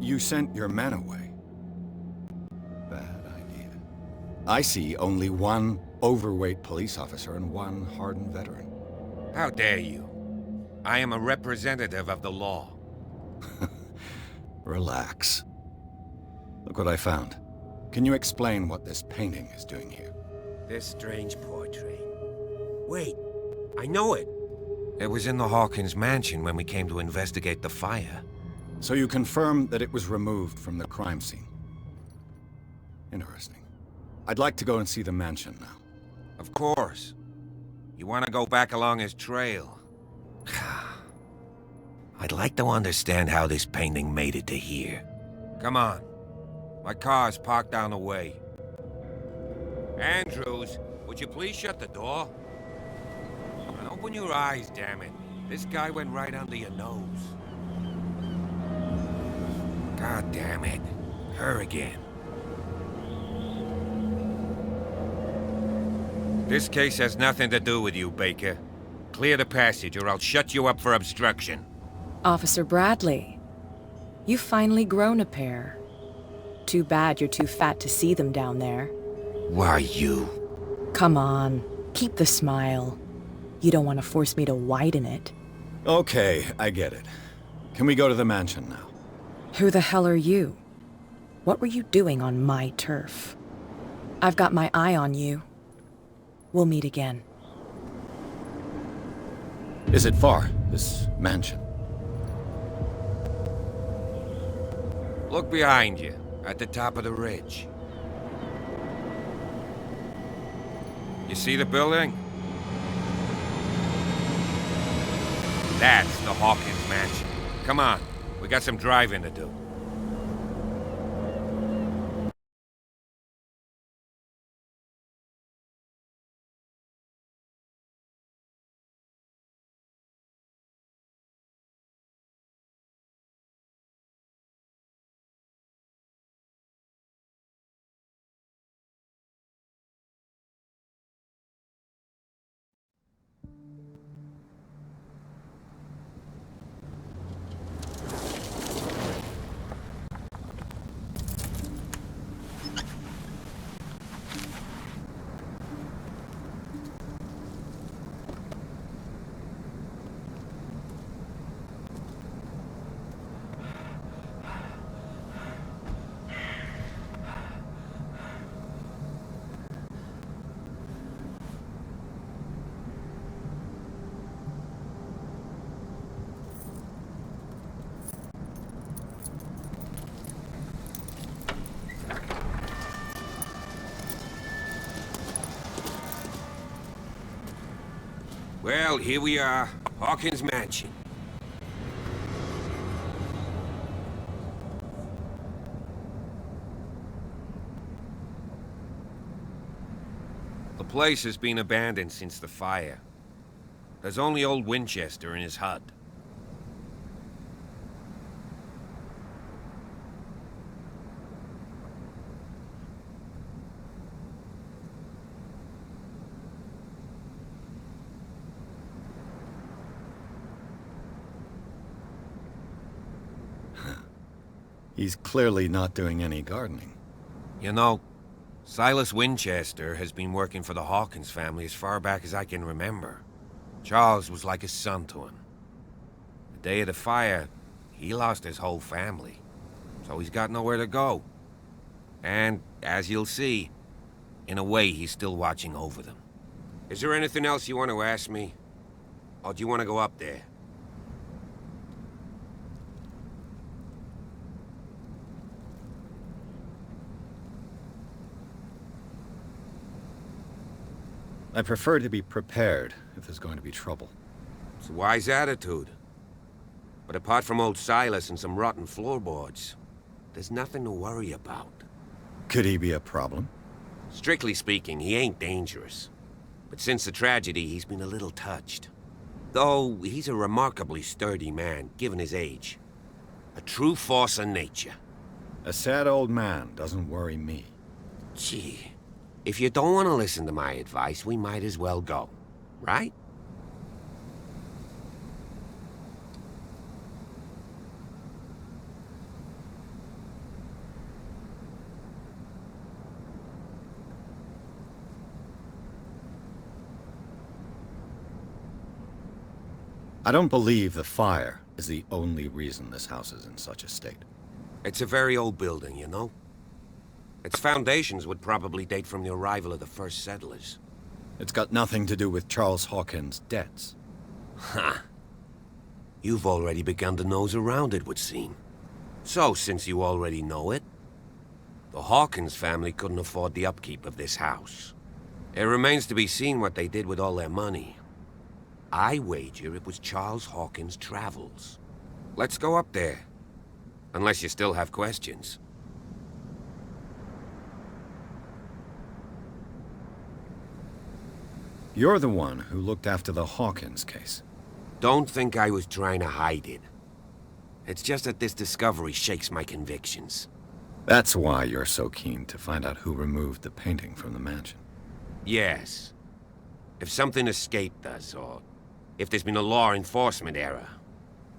You sent your men away. Bad idea. I see only one overweight police officer and one hardened veteran. How dare you? I am a representative of the law. Relax. Look what I found. Can you explain what this painting is doing here? This strange portrait. Wait, I know it. It was in the Hawkins mansion when we came to investigate the fire. So you confirm that it was removed from the crime scene. Interesting. I'd like to go and see the mansion now. Of course. You want to go back along his trail? I'd like to understand how this painting made it to here. Come on. My car's parked down the way. Andrews, would you please shut the door? And open your eyes, damn it. This guy went right under your nose. God damn it. Her again. This case has nothing to do with you, Baker. Clear the passage or I'll shut you up for obstruction. Officer Bradley, you've finally grown a pair. Too bad you're too fat to see them down there. Why, you? Come on, keep the smile. You don't want to force me to widen it. Okay, I get it. Can we go to the mansion now? Who the hell are you? What were you doing on my turf? I've got my eye on you. We'll meet again. Is it far, this mansion? Look behind you, at the top of the ridge. You see the building? That's the Hawkins mansion. Come on, we got some driving to do. Well, here we are, Hawkins Mansion. The place has been abandoned since the fire. There's only old Winchester in his hut. He's clearly not doing any gardening. You know, Silas Winchester has been working for the Hawkins family as far back as I can remember. Charles was like a son to him. The day of the fire, he lost his whole family. so he's got nowhere to go. And, as you'll see, in a way, he's still watching over them. Is there anything else you want to ask me? Or do you want to go up there? I prefer to be prepared if there's going to be trouble. It's a wise attitude. But apart from old Silas and some rotten floorboards, there's nothing to worry about. Could he be a problem? Strictly speaking, he ain't dangerous. But since the tragedy, he's been a little touched. Though, he's a remarkably sturdy man, given his age. A true force of nature. A sad old man doesn't worry me. Gee, if you don't want to listen to my advice, we might as well go. Right? I don't believe the fire is the only reason this house is in such a state. It's a very old building, you know? Its foundations would probably date from the arrival of the first settlers. It's got nothing to do with Charles Hawkins' debts. Ha! You've already begun to nose around, it would seem. So, since you already know it, the Hawkins family couldn't afford the upkeep of this house. It remains to be seen what they did with all their money. I wager it was Charles Hawkins' travels. Let's go up there. Unless you still have questions. You're the one who looked after the Hawkins case. Don't think I was trying to hide it. It's just that this discovery shakes my convictions. That's why you're so keen to find out who removed the painting from the mansion. Yes. If something escaped us, or if there's been a law enforcement error,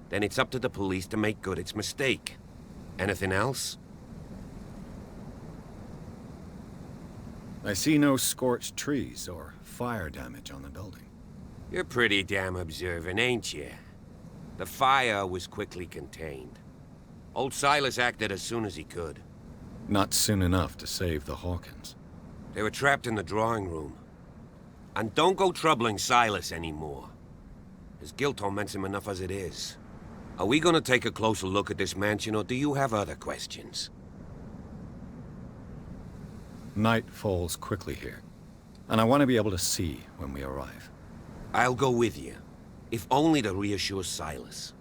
then it's up to the police to make good its mistake. Anything else? I see no scorched trees or fire damage on the building. You're pretty damn observant, ain't you? The fire was quickly contained. Old Silas acted as soon as he could. Not soon enough to save the Hawkins. They were trapped in the drawing room. And don't go troubling Silas anymore. His guilt torments him enough as it is. Are we gonna take a closer look at this mansion, or do you have other questions? Night falls quickly here, and I want to be able to see when we arrive. I'll go with you, if only to reassure Silas.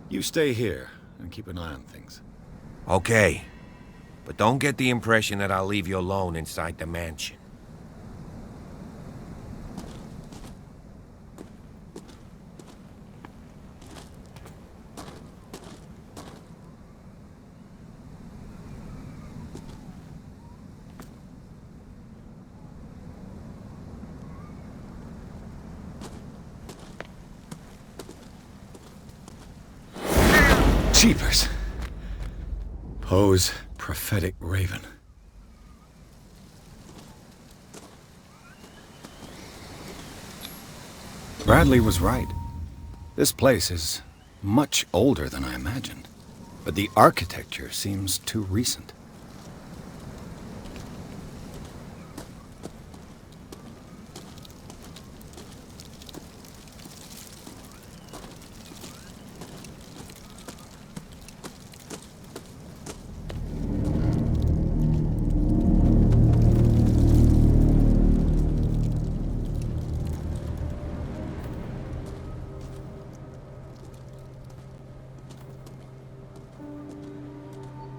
You stay here and keep an eye on things. Okay. But don't get the impression that I'll leave you alone inside the mansion. Jeepers! Poe's prophetic raven. Bradley was right. This place is much older than I imagined, but the architecture seems too recent.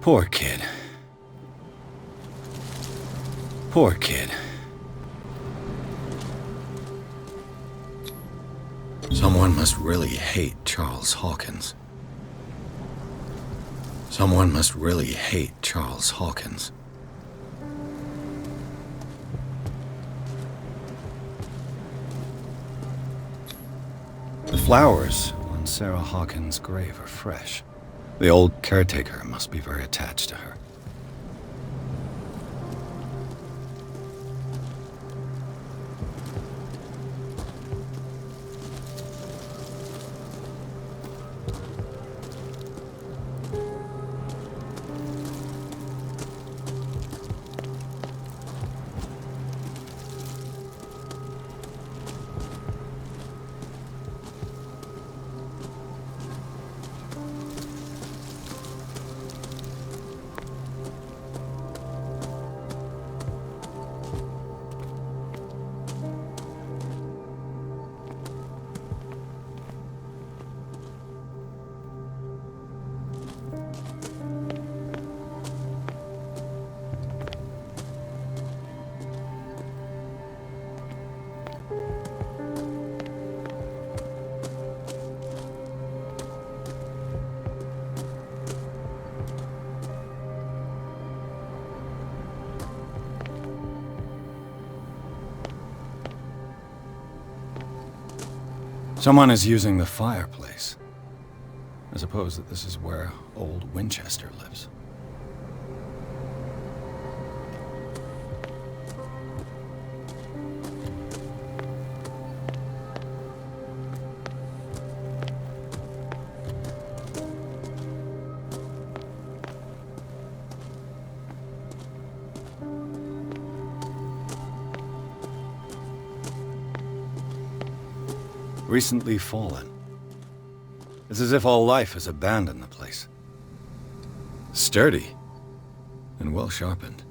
Poor kid. Poor kid. Someone must really hate Charles Hawkins. Someone must really hate Charles Hawkins. The flowers on Sarah Hawkins' grave are fresh. The old caretaker must be very attached to her. Someone is using the fireplace. I suppose that this is where old Winchester lives. Recently fallen. It's as if all life has abandoned the place. Sturdy and well sharpened.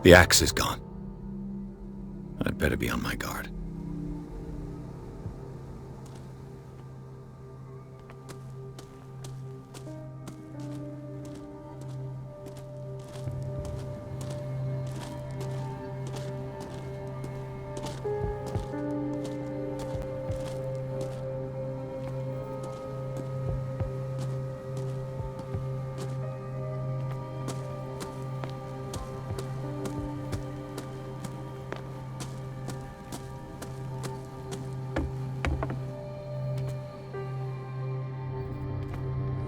The axe is gone. I'd better be on my guard.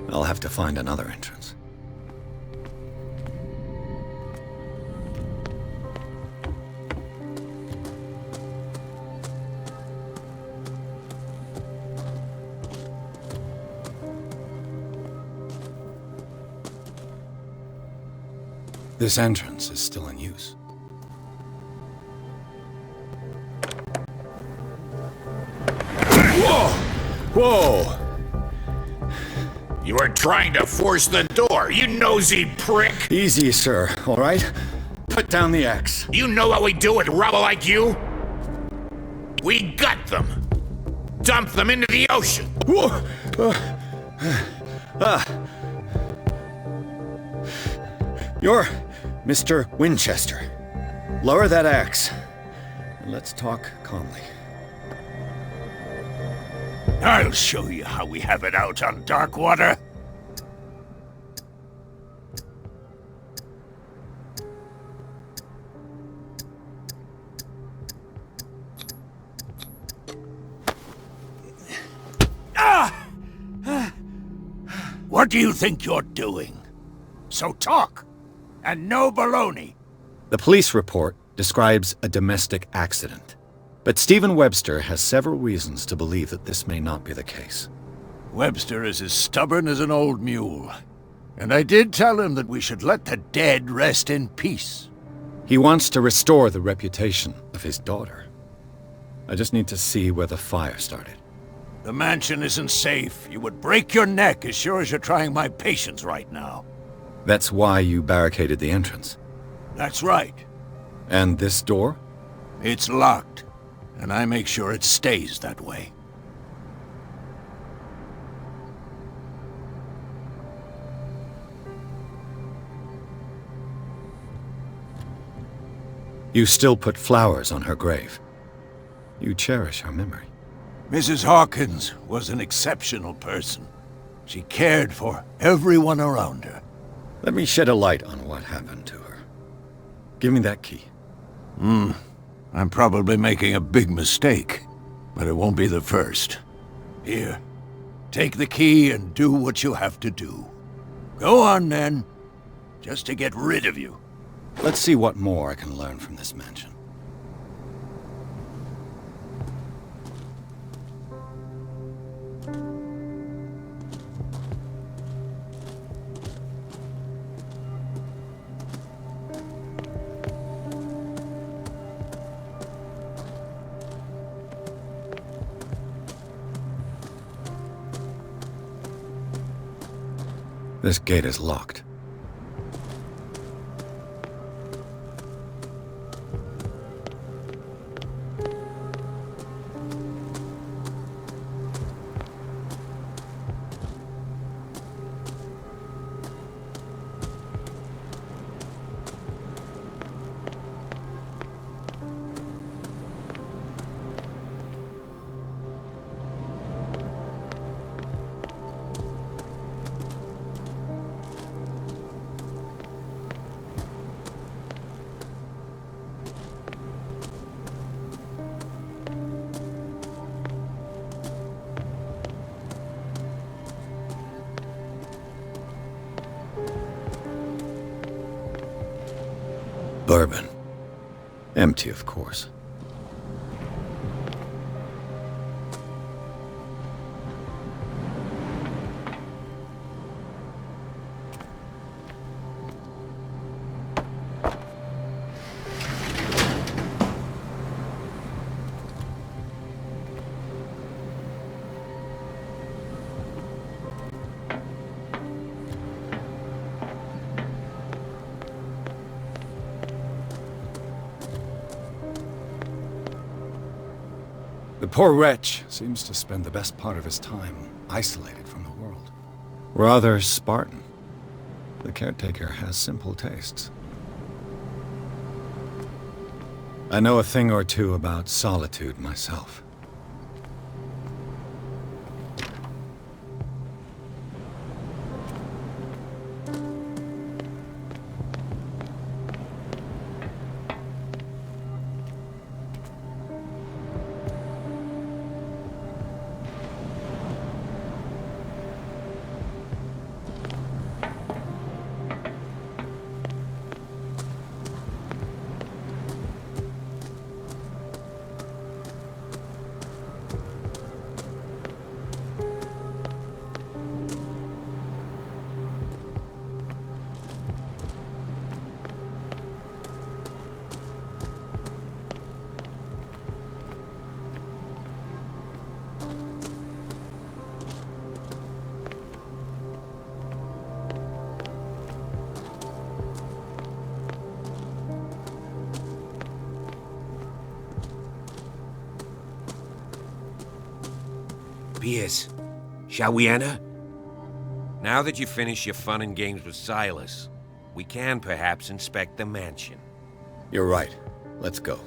I'll have to find another entrance. This entrance is still in use. Whoa! Whoa! You were trying to force the door, you nosy prick! Easy, sir, all right? Put down the axe. You know what we do with rubble like you? We gut them! Dump them into the ocean! You're Mr. Winchester. Lower that axe, and let's talk calmly. I'll show you how we have it out on Darkwater. What do you think you're doing? So talk, and no baloney. The police report describes a domestic accident. But Stephen Webster has several reasons to believe that this may not be the case. Webster is as stubborn as an old mule. And I did tell him that we should let the dead rest in peace. He wants to restore the reputation of his daughter. I just need to see where the fire started. The mansion isn't safe. You would break your neck as sure as you're trying my patience right now. That's why you barricaded the entrance. That's right. And this door? It's locked. And I make sure it stays that way. You still put flowers on her grave. You cherish her memory. Mrs. Hawkins was an exceptional person. She cared for everyone around her. Let me shed a light on what happened to her. Give me that key. I'm probably making a big mistake, but it won't be the first. Here, take the key and do what you have to do. Go on, then, just to get rid of you. Let's see what more I can learn from this mansion. This gate is locked. Bourbon. Empty, of course. The poor wretch seems to spend the best part of his time isolated from the world. Rather Spartan. The caretaker has simple tastes. I know a thing or two about solitude myself. Pierce, shall we enter? Now that you've finished your fun and games with Silas, we can perhaps inspect the mansion. You're right. Let's go.